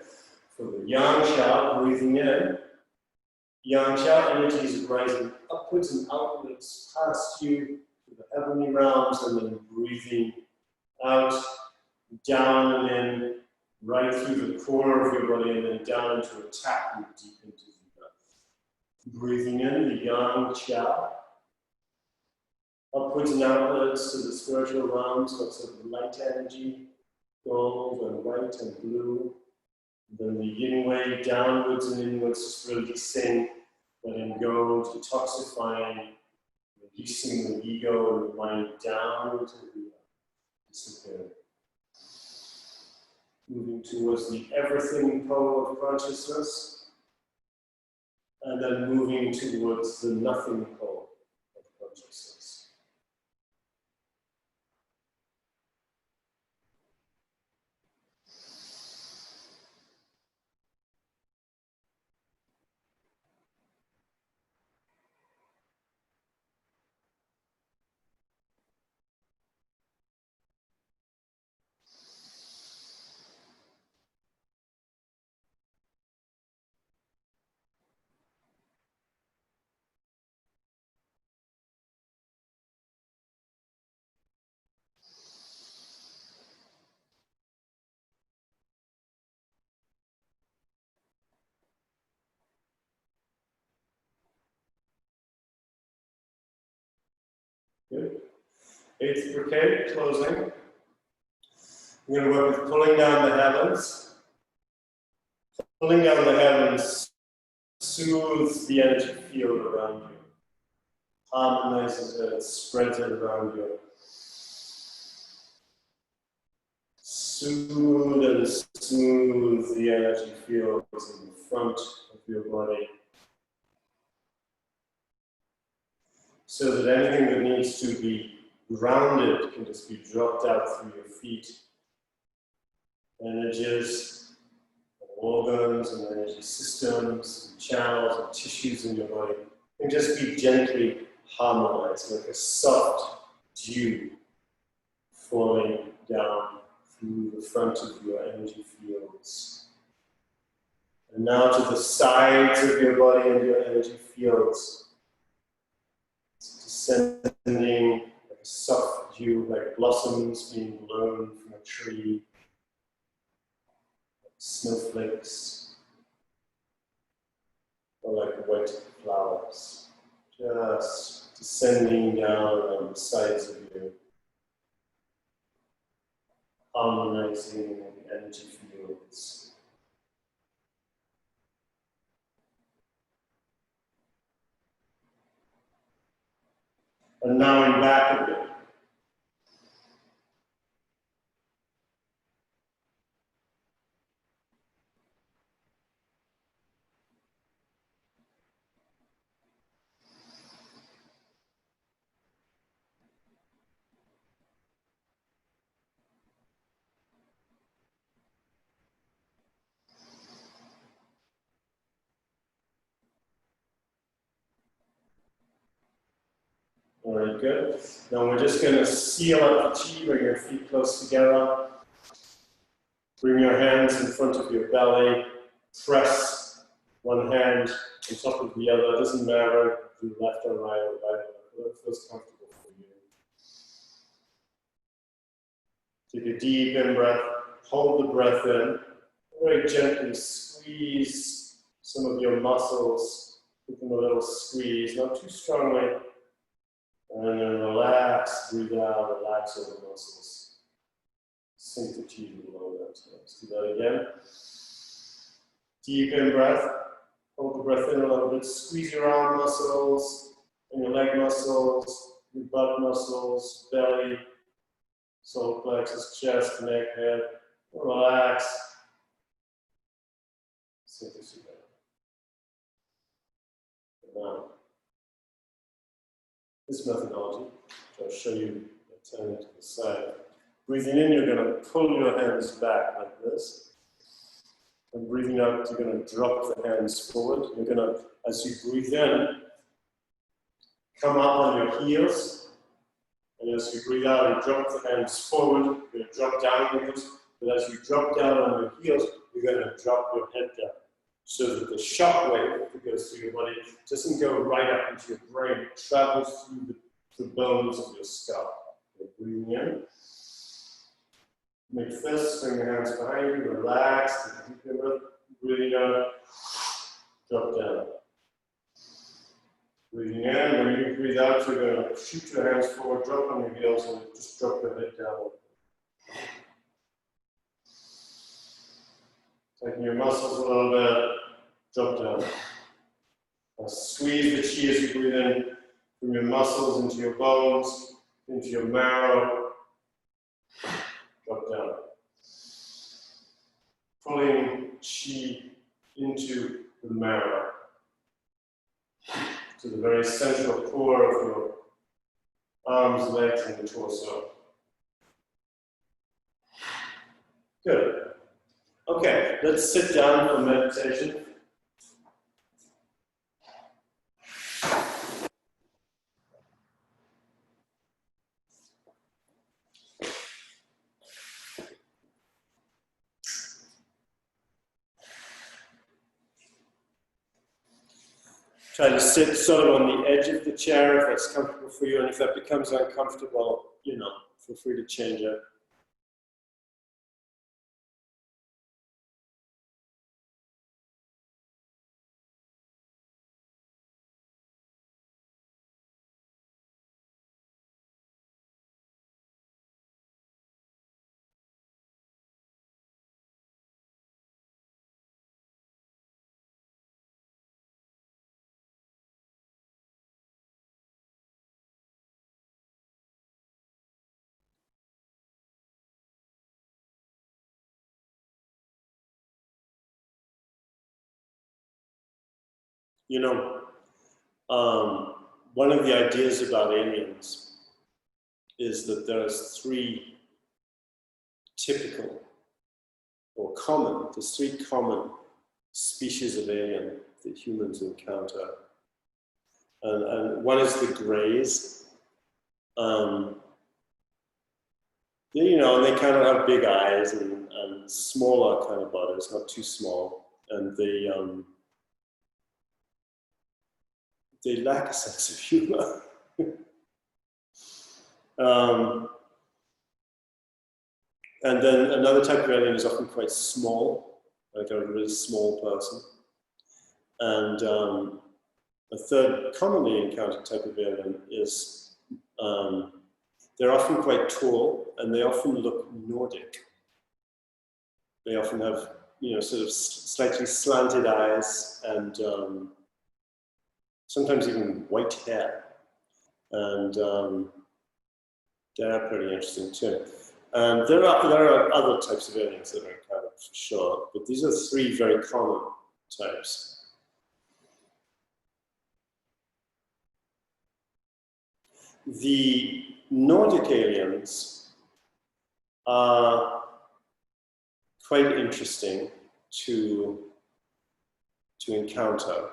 For the yang sha, breathing in. Yang sha energy is rising upwards and outwards past you to the heavenly realms, and then breathing out, down and in, right through the core of your body, and then down into a tap root deep into the breath. Breathing in the yang sha, upwards and outwards to the spiritual realms, lots of light energy, gold and white and blue. Then the yin way, downwards and inwards, just releasing, letting go, detoxifying, releasing the ego and the mind down to the disappear. Moving towards the everything pole of consciousness, and then moving towards the nothing pole of consciousness. Good. Eighth brigade, closing. We're going to work with pulling down the heavens. Pulling down the heavens soothes the energy field around you, harmonizes it, spreads it around you. Soothe and smooth the energy fields in the front of your body, so that anything that needs to be grounded can just be dropped out through your feet. Energies, and organs, and energy systems, and channels, and tissues in your body can just be gently harmonized, like a soft dew falling down through the front of your energy fields. And now to the sides of your body and your energy fields. It's descending like a soft dew, like blossoms being blown from a tree. Snowflakes, or like white flowers, just descending down on the sides of you, harmonizing the energy fields. And now in back of you. All right, good. Now we're just going to seal up the chi, bring your feet close together. Bring your hands in front of your belly. Press one hand on top of the other. It doesn't matter if you're left or right or right or left. Whatever feels comfortable for you. Take a deep in breath. Hold the breath in. Very gently squeeze some of your muscles. Give them a little squeeze, not too strongly. And then relax, breathe out, relax all the muscles. Sink the chi below that. So let's do that again. Deep in breath. Hold the breath in a little bit. Squeeze your arm muscles and your leg muscles, your butt muscles, belly, solar plexus, chest, neck, head. Relax. See this again. Now, this methodology, which I'll show you, turn it to the side. Breathing in, you're going to pull your hands back like this. And breathing out, you're going to drop the hands forward. You're going to, as you breathe in, come up on your heels. And as you breathe out, you drop the hands forward. You're going to drop down with it. But as you drop down on your heels, you're going to drop your head down. So that the shock wave that goes through your body doesn't go right up into your brain. It travels through the bones of your scalp. Okay, breathing in. Make fists, bring your hands behind you, relax, take a deep breath, breathing out, drop down. Breathing in, when you breathe out, you're going to shoot your hands forward, drop on your heels, and just drop your head down. Taking your muscles a little bit, drop down. Now squeeze the chi as you breathe in from your muscles into your bones, into your marrow. Drop down. Pulling chi into the marrow, to the very central core of your arms, legs, and the torso. Good. Okay, let's sit down for meditation. Try to sit sort of on the edge of the chair if that's comfortable for you, and if that becomes uncomfortable, you know, feel free to change it. You know, one of the ideas about aliens is that there's three typical or common, there's three common species of alien that humans encounter. And one is the greys. You know, and they kind of have big eyes and smaller kind of bodies, not too small. And they lack a sense of humor. And then another type of alien is often quite small, like a really small person. And a third commonly encountered type of alien is they're often quite tall and they often look Nordic. They often have, you know, sort of slightly slanted eyes and sometimes even white hair. And they're pretty interesting too. And there are other types of aliens that are encountered for sure, but these are three very common types. The Nordic aliens are quite interesting to encounter.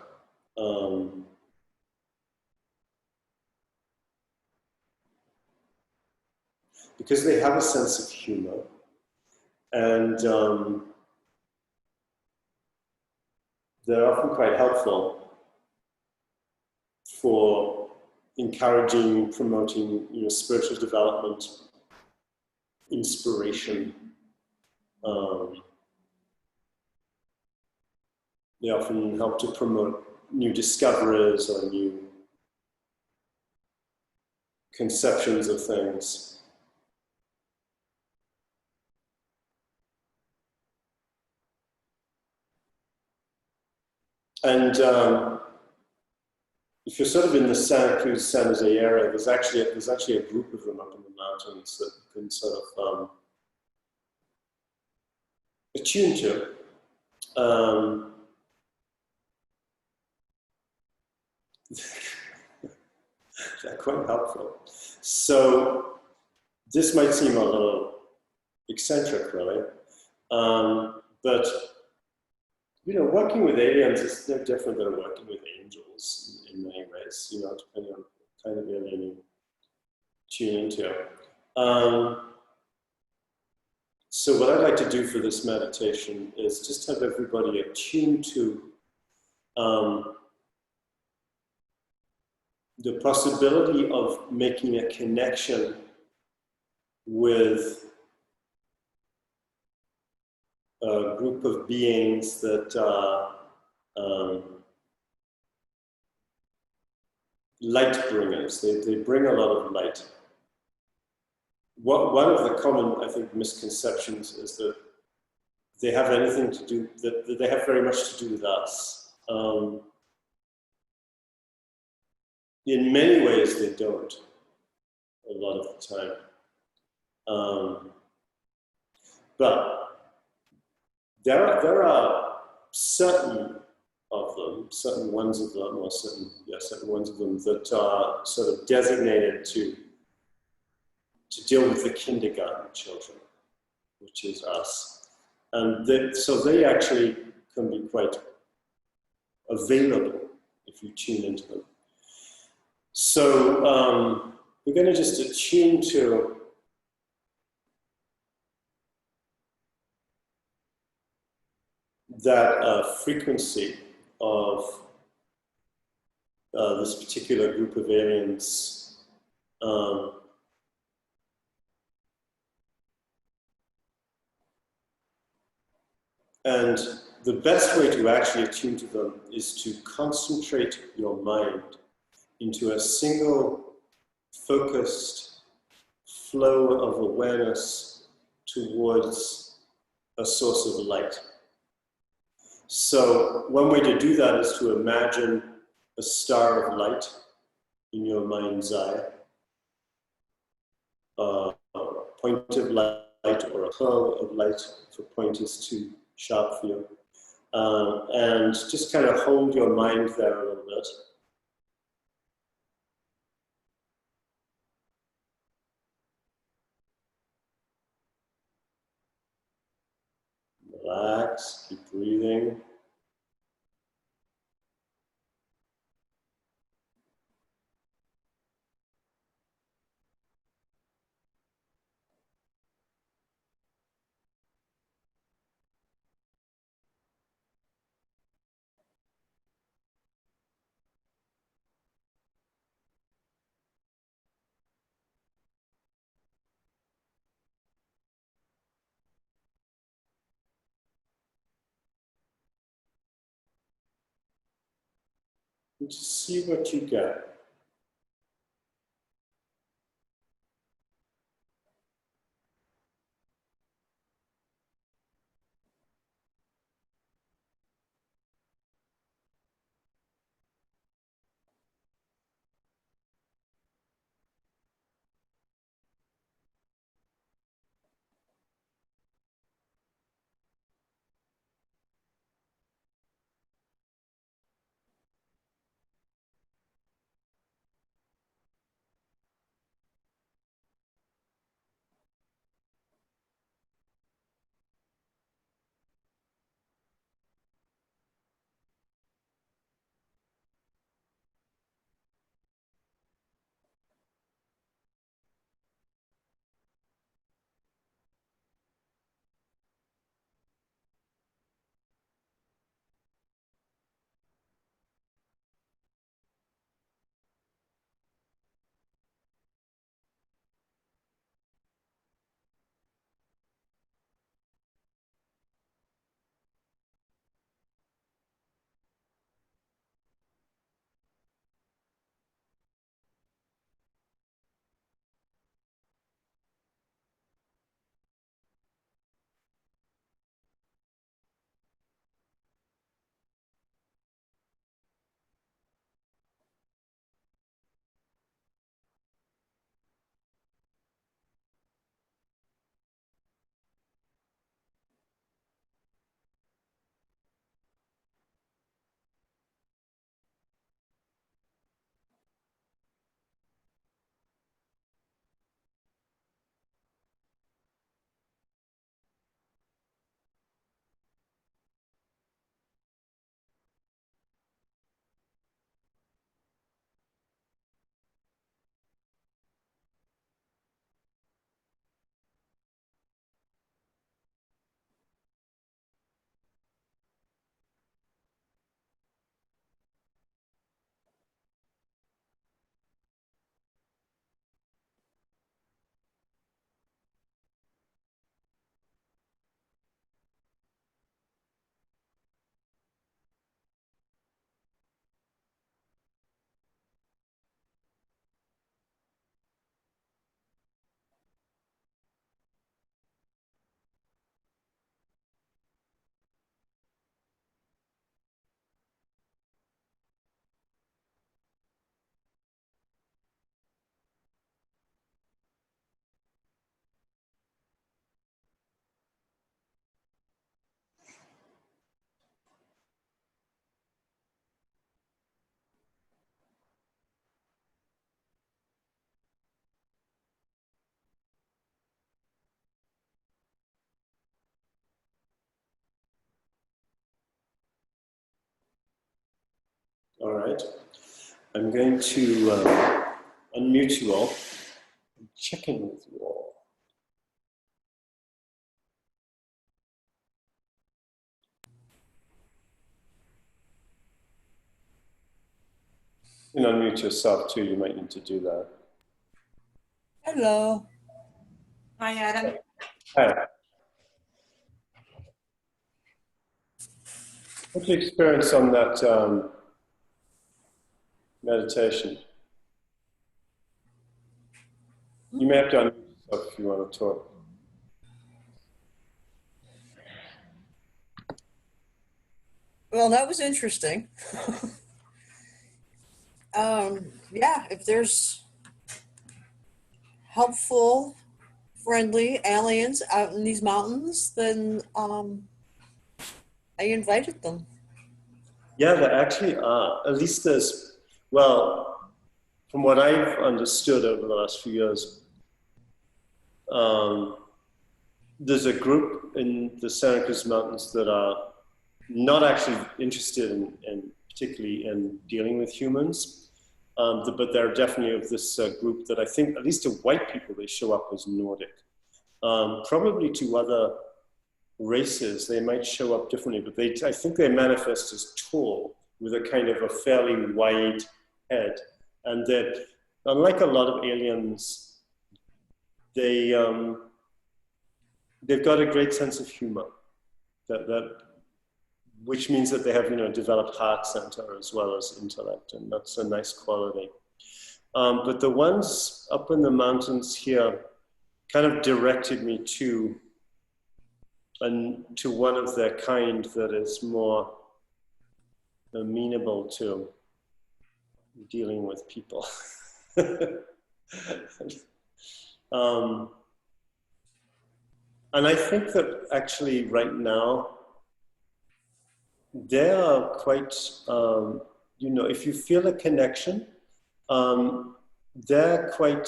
Because they have a sense of humor, and they're often quite helpful for encouraging, promoting, you know, spiritual development, inspiration. They often help to promote new discoveries or new conceptions of things. And if you're sort of in the Santa Cruz, San Jose area, there's actually a group of them up in the mountains that you can sort of attune to. They're quite helpful. So this might seem a little eccentric, really, but you know, working with aliens is no different than working with angels in many ways. You know, depending on what kind of alien you tune into. So what I'd like to do for this meditation is just have everybody attuned to the possibility of making a connection with a group of beings that are light bringers. They bring a lot of light. One of the common, I think, misconceptions is that they have anything to do, that they have very much to do with us. In many ways, they don't, a lot of the time. But there are certain of them, certain ones of them, or certain ones of them that are sort of designated to deal with the kindergarten children, which is us. And so they actually can be quite available if you tune into them. So we're going to just attune to that frequency of this particular group of aliens. And the best way to actually attune to them is to concentrate your mind into a single focused flow of awareness towards a source of light. So one way to do that is to imagine a star of light in your mind's eye, a point of light or a pearl of light if a point is too sharp for you. And just kind of hold your mind there a little bit. Relax, keep breathing. And just see what you get. All right. I'm going to unmute you all. Check in with you all. You can unmute yourself too. You might need to do that. Hello. Hi, Adam. Hi. What's your experience on that meditation? You may have to unmute yourself if you want to talk. Well, that was interesting. Yeah, if there's helpful, friendly aliens out in these mountains, then I invited them. Yeah, there actually are. At least there's, well, from what I've understood over the last few years, there's a group in the Santa Cruz Mountains that are not actually interested in particularly in dealing with humans, but they're definitely of this group that I think, at least to white people, they show up as Nordic. Probably to other races, they might show up differently, but I think they manifest as tall with a kind of a fairly wide head. And that, unlike a lot of aliens, they've got a great sense of humor, which means that they have, developed heart center as well as intellect, and that's a nice quality. But the ones up in the mountains here kind of directed me to one of their kind that is more amenable to dealing with people. And I think that actually right now, they are quite, if you feel a connection, they're quite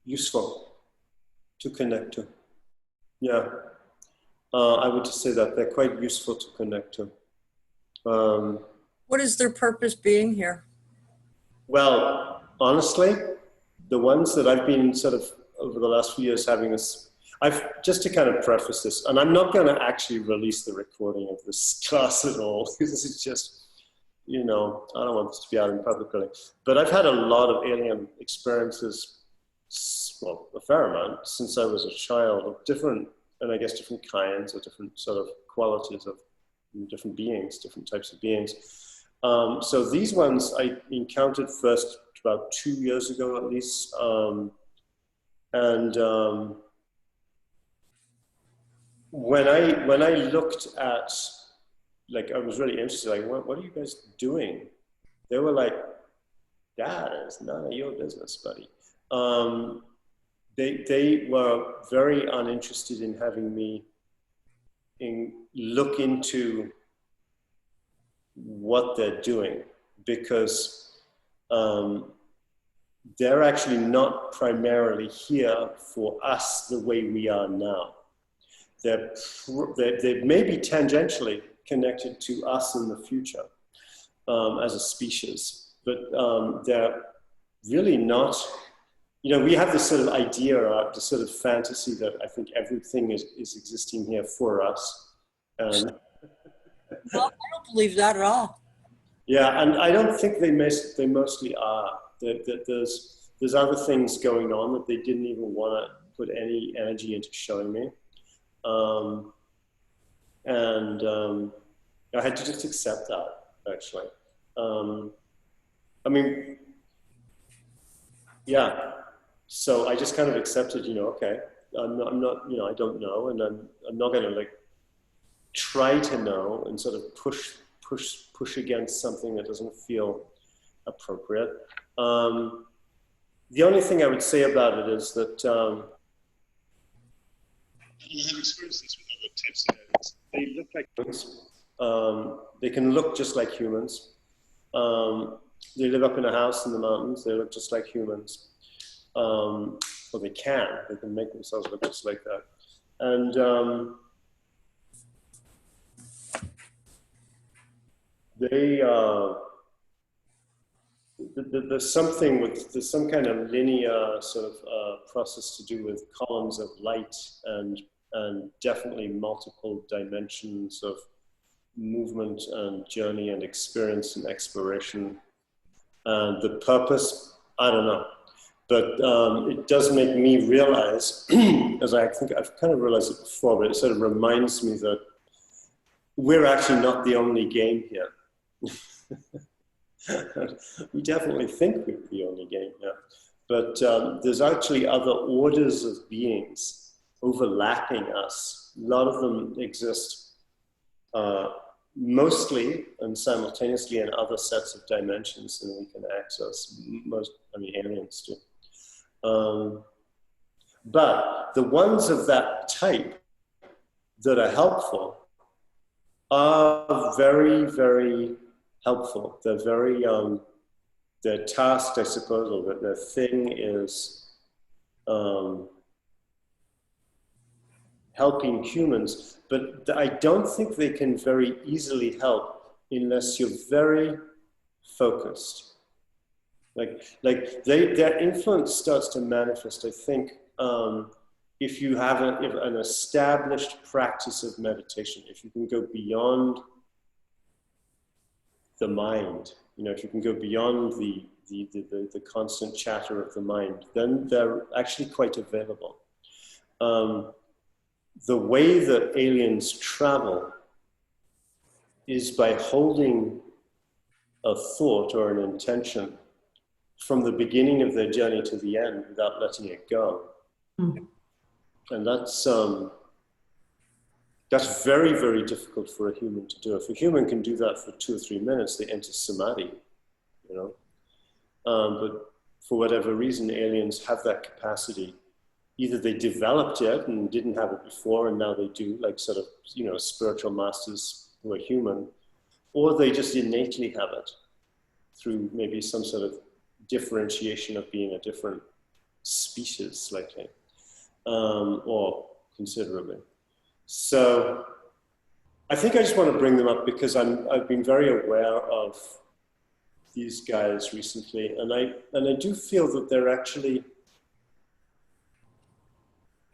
useful to connect to. Yeah, I would just say that they're quite useful to connect to. What is their purpose being here? Well, honestly, the ones that I've been sort of over the last few years having this, just to kind of preface this, and I'm not going to actually release the recording of this class at all, because it's just, I don't want this to be out in public really. But I've had a lot of alien experiences, well, a fair amount, since I was a child, of different, and I guess different kinds, or different sort of qualities of different beings, different types of beings. So these ones I encountered first about 2 years ago at least. When I looked at, like, I was really interested, like, what are you guys doing? They were like, that is none of your business, buddy. They were very uninterested in having me look into what they're doing, because they're actually not primarily here for us the way we are now. They may be tangentially connected to us in the future as a species, but they're really not. We have this sort of idea, or this sort of fantasy that I think everything is existing here for us. And Well, I don't believe that at all. yeah, and I don't think they mostly are. There's other things going on that they didn't even want to put any energy into showing me. I had to just accept that, actually. I mean, yeah. So I just kind of accepted, okay, I'm not, I don't know, and I'm not going to like try to know and sort of push against something that doesn't feel appropriate. The only thing I would say about it is that I have experienced this with other types of aliens. They look like humans. They can look just like humans. They live up in a house in the mountains. They look just like humans. Well, they can make themselves look just like that. And there's something with, there's some kind of linear sort of process to do with columns of light and definitely multiple dimensions of movement and journey and experience and exploration. And the purpose, I don't know. But it does make me realize, as I think I've kind of realized it before, but it sort of reminds me that we're actually not the only game here. We definitely think we're the only game here. But there's actually other orders of beings overlapping us. A lot of them exist mostly and simultaneously in other sets of dimensions than we can access. Most, I mean, aliens do. But the ones of that type that are helpful are very, very helpful. They're very, their task, I suppose, or their thing is helping humans, but I don't think they can very easily help unless you're very focused. Like their influence starts to manifest, I think, if you have an established practice of meditation, if you can go beyond the mind, you know, if you can go beyond the constant chatter of the mind, then they're actually quite available. The way that aliens travel is by holding a thought or an intention from the beginning of their journey to the end without letting it go. Mm. And that's very, very difficult for a human to do. If a human can do that for 2 or 3 minutes, they enter samadhi, you know. But for whatever reason, aliens have that capacity. Either they developed it and didn't have it before, and now they do, like sort of, you know, spiritual masters who are human, or they just innately have it through maybe some sort of differentiation of being a different species slightly, or considerably. So I think I just want to bring them up because I've been very aware of these guys recently, and I do feel that they're actually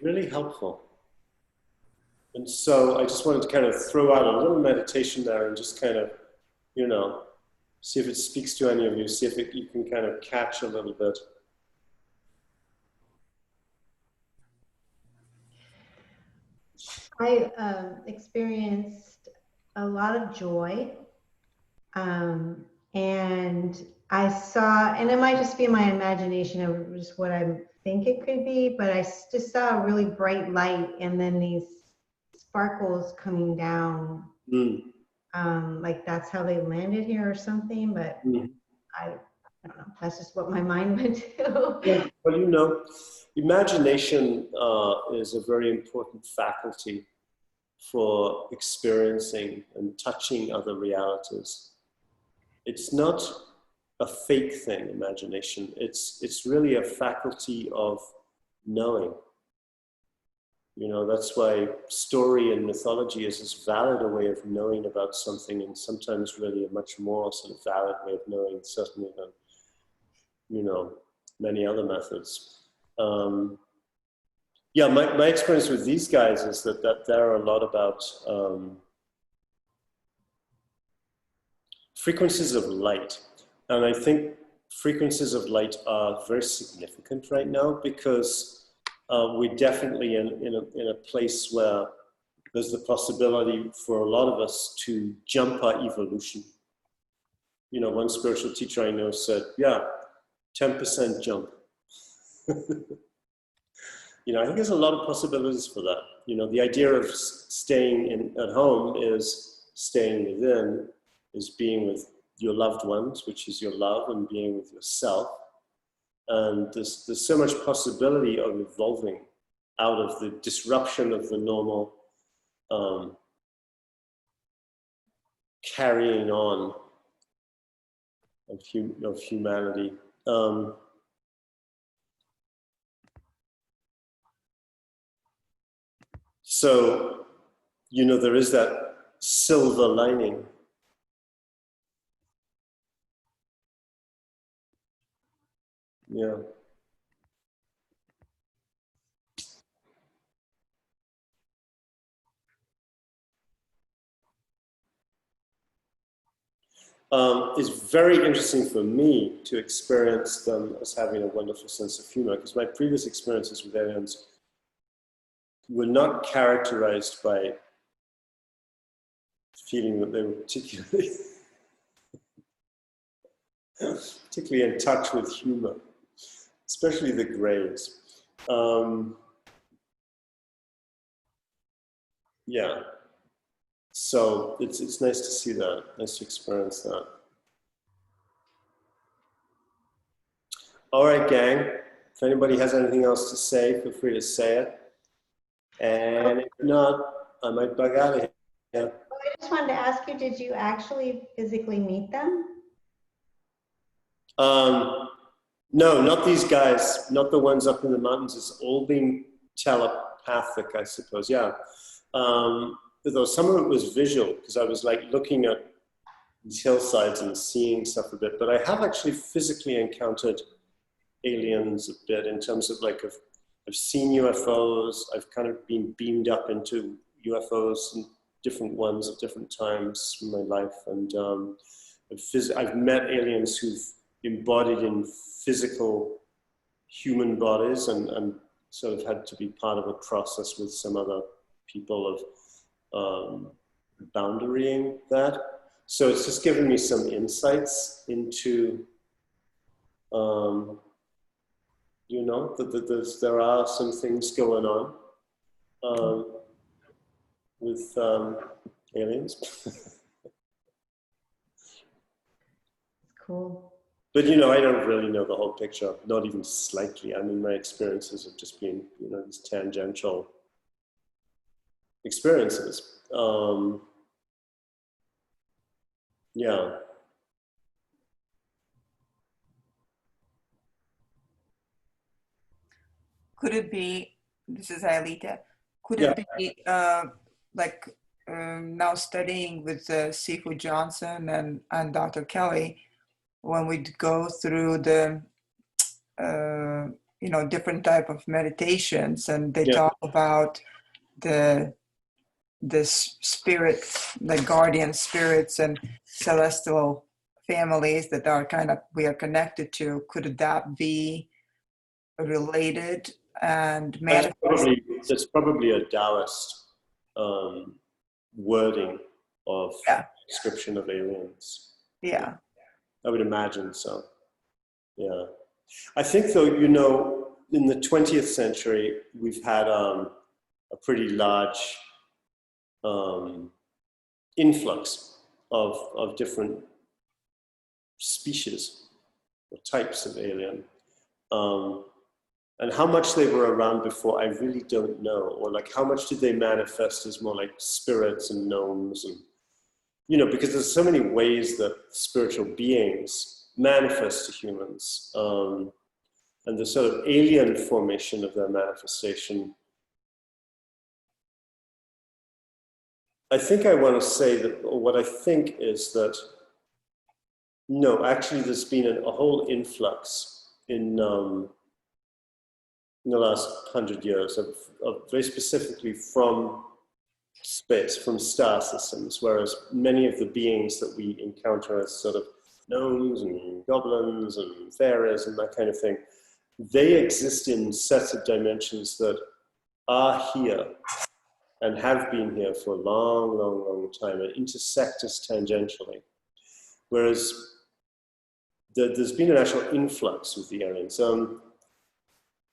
really helpful. And so I just wanted to kind of throw out a little meditation there and just kind of, you know, see if it speaks to any of you, see if you can kind of catch a little bit. I experienced a lot of joy, and I saw, and it might just be my imagination of just what I think it could be, but I just saw a really bright light and then these sparkles coming down. Like that's how they landed here or something, but I don't know. That's just what my mind went to. Yeah. Well, you know, imagination is a very important faculty for experiencing and touching other realities. It's not a fake thing, imagination. It's really a faculty of knowing. You know, that's why story and mythology is as valid a way of knowing about something, and sometimes really a much more sort of valid way of knowing, certainly than, you know, many other methods. Yeah, my experience with these guys is that they're a lot about frequencies of light. And I think frequencies of light are very significant right now because we're definitely in a place where there's the possibility for a lot of us to jump our evolution. You know, one spiritual teacher I know said, yeah, 10% jump. You know, I think there's a lot of possibilities for that. You know, the idea of staying at home is staying within, is being with your loved ones, which is your love, and being with yourself. And there's so much possibility of evolving out of the disruption of the normal carrying on of humanity. So, you know, there is that silver lining. Yeah. It's very interesting for me to experience them as having a wonderful sense of humor, because my previous experiences with aliens were not characterized by feeling that they were particularly in touch with humor, especially the Greys. Yeah. So it's nice to see that, nice to experience that. All right, gang. If anybody has anything else to say, feel free to say it. And if not, I might bug out of here. I just wanted to ask you, did you actually physically meet them? No, not these guys, not the ones up in the mountains. It's all been telepathic, I suppose. Yeah. Though some of it was visual, because I was like looking at these hillsides and seeing stuff a bit. But I have actually physically encountered aliens a bit in terms of like I've seen UFOs. I've kind of been beamed up into UFOs and different ones at different times in my life, and I've met aliens who've embodied in physical human bodies and sort of had to be part of a process with some other people of boundarying that. So it's just given me some insights into, you know, that there are some things going on with aliens. Cool. But, you know, I don't really know the whole picture, not even slightly. I mean, my experiences have just been, you know, these tangential experiences. Yeah. Could it be, this is Aelita, could Yeah. it be like now studying with Sifu Johnson and Dr. Kelly, when we go through the, you know, different type of meditations, and they talk about the spirits, the guardian spirits and celestial families that are kind of, we are connected to, could that be related and manifest? That's probably a Taoist wording of description of aliens. Yeah. I would imagine so. Yeah. I think, though, you know, in the 20th century, we've had a pretty large influx of different species or types of alien. And how much they were around before, I really don't know. Or like, how much did they manifest as more like spirits and gnomes? And, you know, because there's so many ways that spiritual beings manifest to humans. And the sort of alien formation of their manifestation. I think I want to say that, or what I think is that, no, actually there's been a whole influx in the last 100 years of very specifically from space, from star systems, whereas many of the beings that we encounter as sort of gnomes and goblins and fairies and that kind of thing, they exist in sets of dimensions that are here and have been here for a long, long, long time and intersect us tangentially. Whereas there's been an actual influx with the aliens.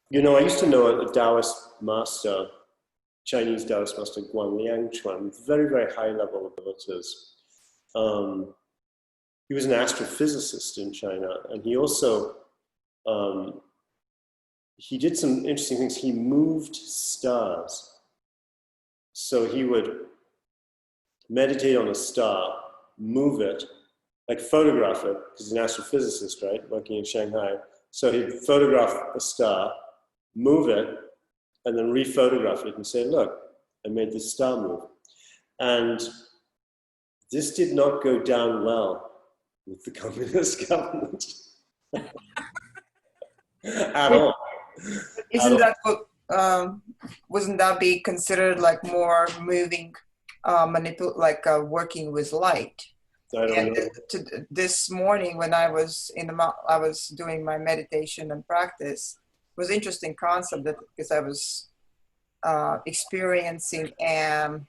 You know, I used to know a Taoist master, Chinese Taoist master, Guan Liang Chuan, with very, very high level abilities. He was an astrophysicist in China, and he also, he did some interesting things. He moved stars. So he would meditate on a star, move it, like photograph it, because he's an astrophysicist, right, working in Shanghai. So he'd photograph a star, move it, and then re-photograph it and say, look, I made this star move. And this did not go down well with the communist government. at all. Isn't that what, wouldn't that be considered like more moving, working with light? I don't And know. this morning when I was I was doing my meditation and practice, it was an interesting concept that because I was experiencing all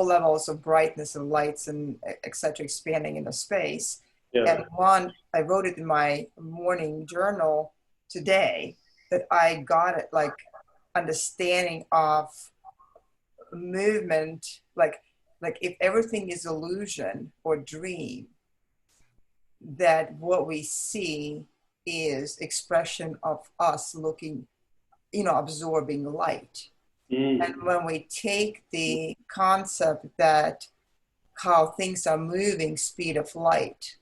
levels of brightness and lights and etc. expanding in the space. Yeah. And one, I wrote it in my morning journal today that I got it like understanding of movement, like if everything is illusion or dream, that what we see is expression of us looking, absorbing light. And when we take the concept that how things are moving, speed of light,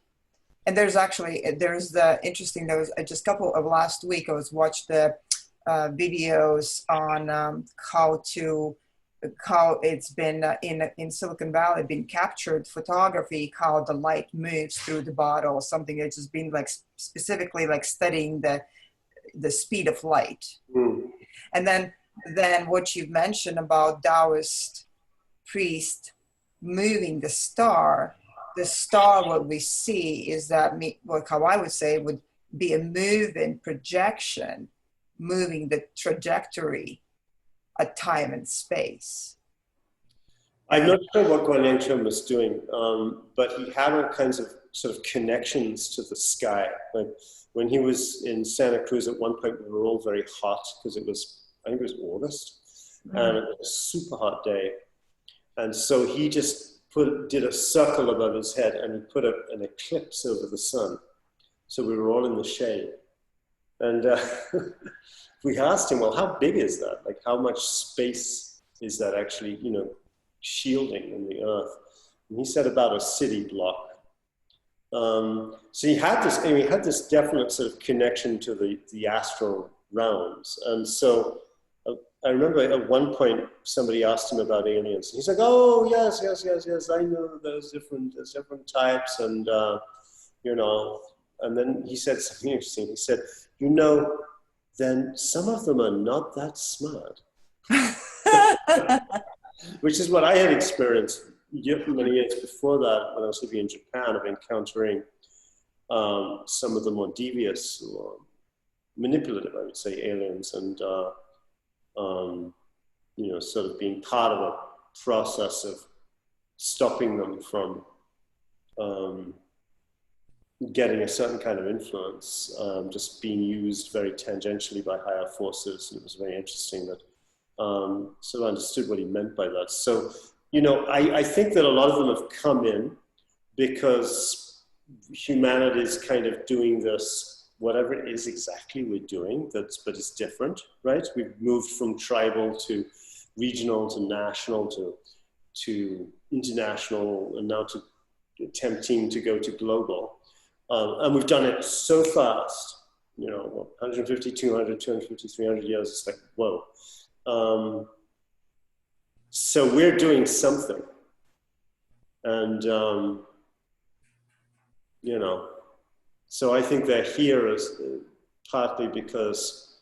and there's the interesting, there was just a couple of last week, I was watched the videos on how it's been in Silicon Valley been captured photography, how the light moves through the bottle, something that's just been like specifically like studying the speed of light. And then what you've mentioned about Taoist priest moving the star, what we see is that, how I would say would be a moving projection, moving the trajectory of time and space. I'm not sure what Guanyin was doing, but he had all kinds of sort of connections to the sky. Like when he was in Santa Cruz at one point, we were all very hot because I think it was August, and it was a super hot day. And so he just did a circle above his head and he put an eclipse over the sun. So we were all in the shade. And we asked him, well, how big is that? Like how much space is that actually, shielding in the earth? And he said about a city block. So he had this definite sort of connection to the astral realms. And so I remember at one point somebody asked him about aliens. He's like, "Oh yes, I know there's different types, and And then he said something interesting. He said, then some of them are not that smart, which is what I had experienced many years before that when I was living in Japan, of encountering some of the more devious or manipulative, I would say, aliens, and sort of being part of a process of stopping them from getting a certain kind of influence, just being used very tangentially by higher forces. And it was very interesting that sort of understood what he meant by that. So, I think that a lot of them have come in because humanity is kind of doing this, whatever it is exactly we're doing, but it's different, right? We've moved from tribal to regional to national to international, and now to attempting to go to global. And we've done it so fast, 150, 200, 250, 300 years. It's like, whoa. So we're doing something. And, so I think they're here as partly because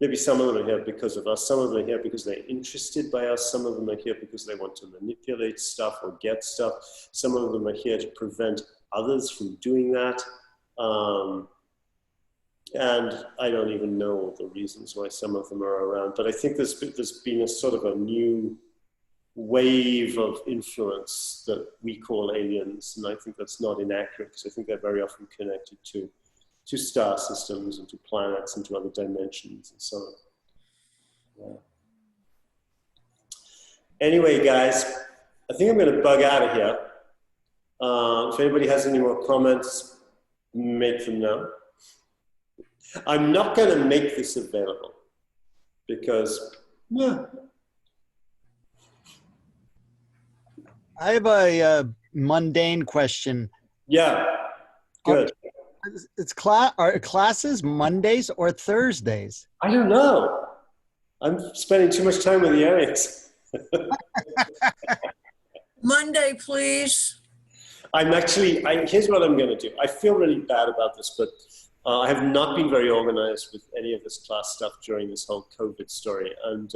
maybe some of them are here because of us. Some of them are here because they're interested by us. Some of them are here because they want to manipulate stuff or get stuff. Some of them are here to prevent others from doing that. And I don't even know the reasons why some of them are around. But I think there's been a sort of a new wave of influence that we call aliens. And I think that's not inaccurate, because I think they're very often connected to star systems and to planets and to other dimensions and so on. Yeah. Anyway, guys, I think I'm going to bug out of here. If anybody has any more comments, make them know. I'm not going to make this available because, yeah. I have a mundane question. Yeah, good. Are classes Mondays or Thursdays? I don't know. I'm spending too much time with the aliens. Monday, please. here's what I'm going to do. I feel really bad about this, but I have not been very organized with any of this class stuff during this whole COVID story, and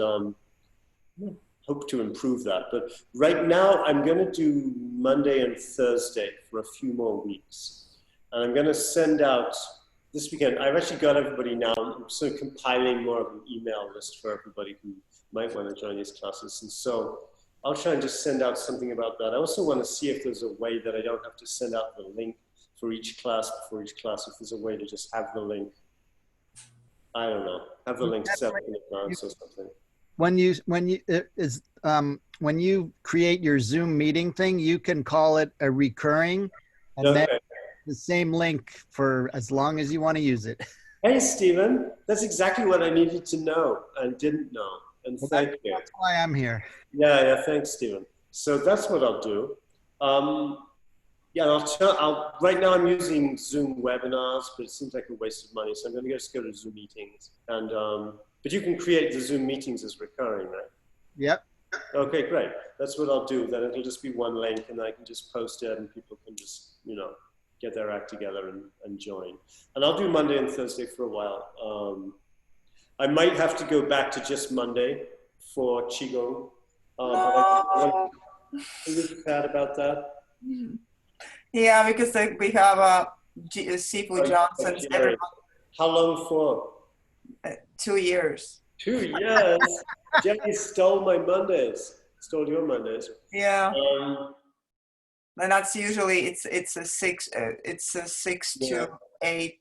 hope to improve that. But right now, I'm going to do Monday and Thursday for a few more weeks. And I'm going to send out this weekend. I've actually got everybody now. I'm sort of compiling more of an email list for everybody who might want to join these classes. And so I'll try and just send out something about that. I also want to see if there's a way that I don't have to send out the link for each class before each class, if there's a way to just have the link. I don't know, have the link set in advance or something. When you create your Zoom meeting thing, you can call it a recurring, and then the same link for as long as you want to use it. Hey, Stephen, that's exactly what I needed to know and didn't know. And thank you. That's why I'm here. Yeah, thanks, Stephen. So that's what I'll do. Yeah, right now I'm using Zoom webinars, but it seems like a waste of money. So I'm going to just go to Zoom meetings. And, but you can create the Zoom meetings as recurring, right? Yep. Okay, great. That's what I'll do. Then it'll just be one link and I can just post it and people can just, get their act together and join. And I'll do Monday and Thursday for a while. I might have to go back to just Monday for Qigong. I'm really sad about that. Yeah, because we have Seafood Johnson's every month. How long for? 2 years. 2 years? Jenny stole my Mondays. Stole your Mondays. Yeah. And that's usually it's a 6 to 8.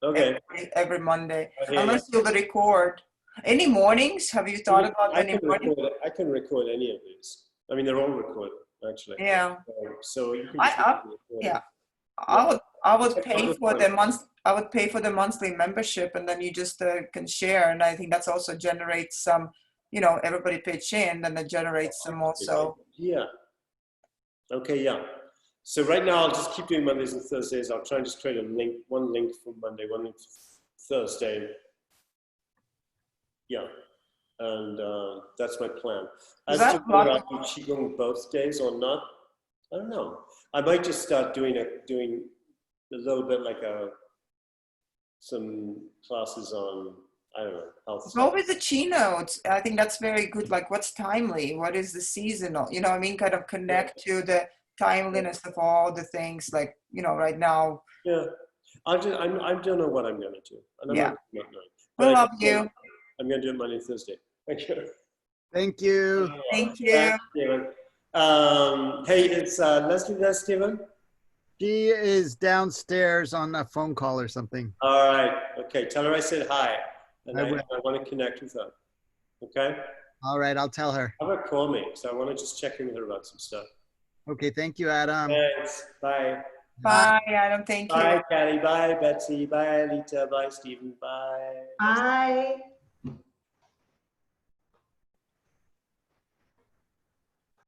Okay. Every Monday, unless you'll record. Any mornings? Have you thought about any mornings? I can record any of these. I mean, they're all recorded, actually. Yeah. So you can. I would pay for the month. I would pay for the monthly membership, and then you just can share. And I think that's also generates some. Everybody pitch in, and it generates some also. Yeah. Okay. Yeah. So right now I'll just keep doing Mondays and Thursdays. I'll try and just create one link for Monday, one link for Thursday. Yeah, and that's my plan. As to whether I'll do Qigong both days or not, I don't know. I might just start doing a little bit like some classes on, I don't know, health. Go with the Chi notes. I think that's very good. Like, what's timely? What is the seasonal? Kind of connect to the timeliness of all the things. Like, right now. Yeah, I don't know what I'm going to do. And I'm not we love you. I'm going to do it Monday, Thursday. Thank you. Thank you. Thank you. Hey, it's Leslie there, Stephen? She is downstairs on a phone call or something. All right. Okay. Tell her I said hi. And I will. want to connect with her. Okay? All right. I'll tell her. Have her call me. So I want to just check in with her about some stuff. Okay. Thank you, Adam. Thanks. Bye. Bye, Adam. Thank you. Bye, Patty. Bye, Betsy. Bye, Alita. Bye, Stephen. Bye. Bye.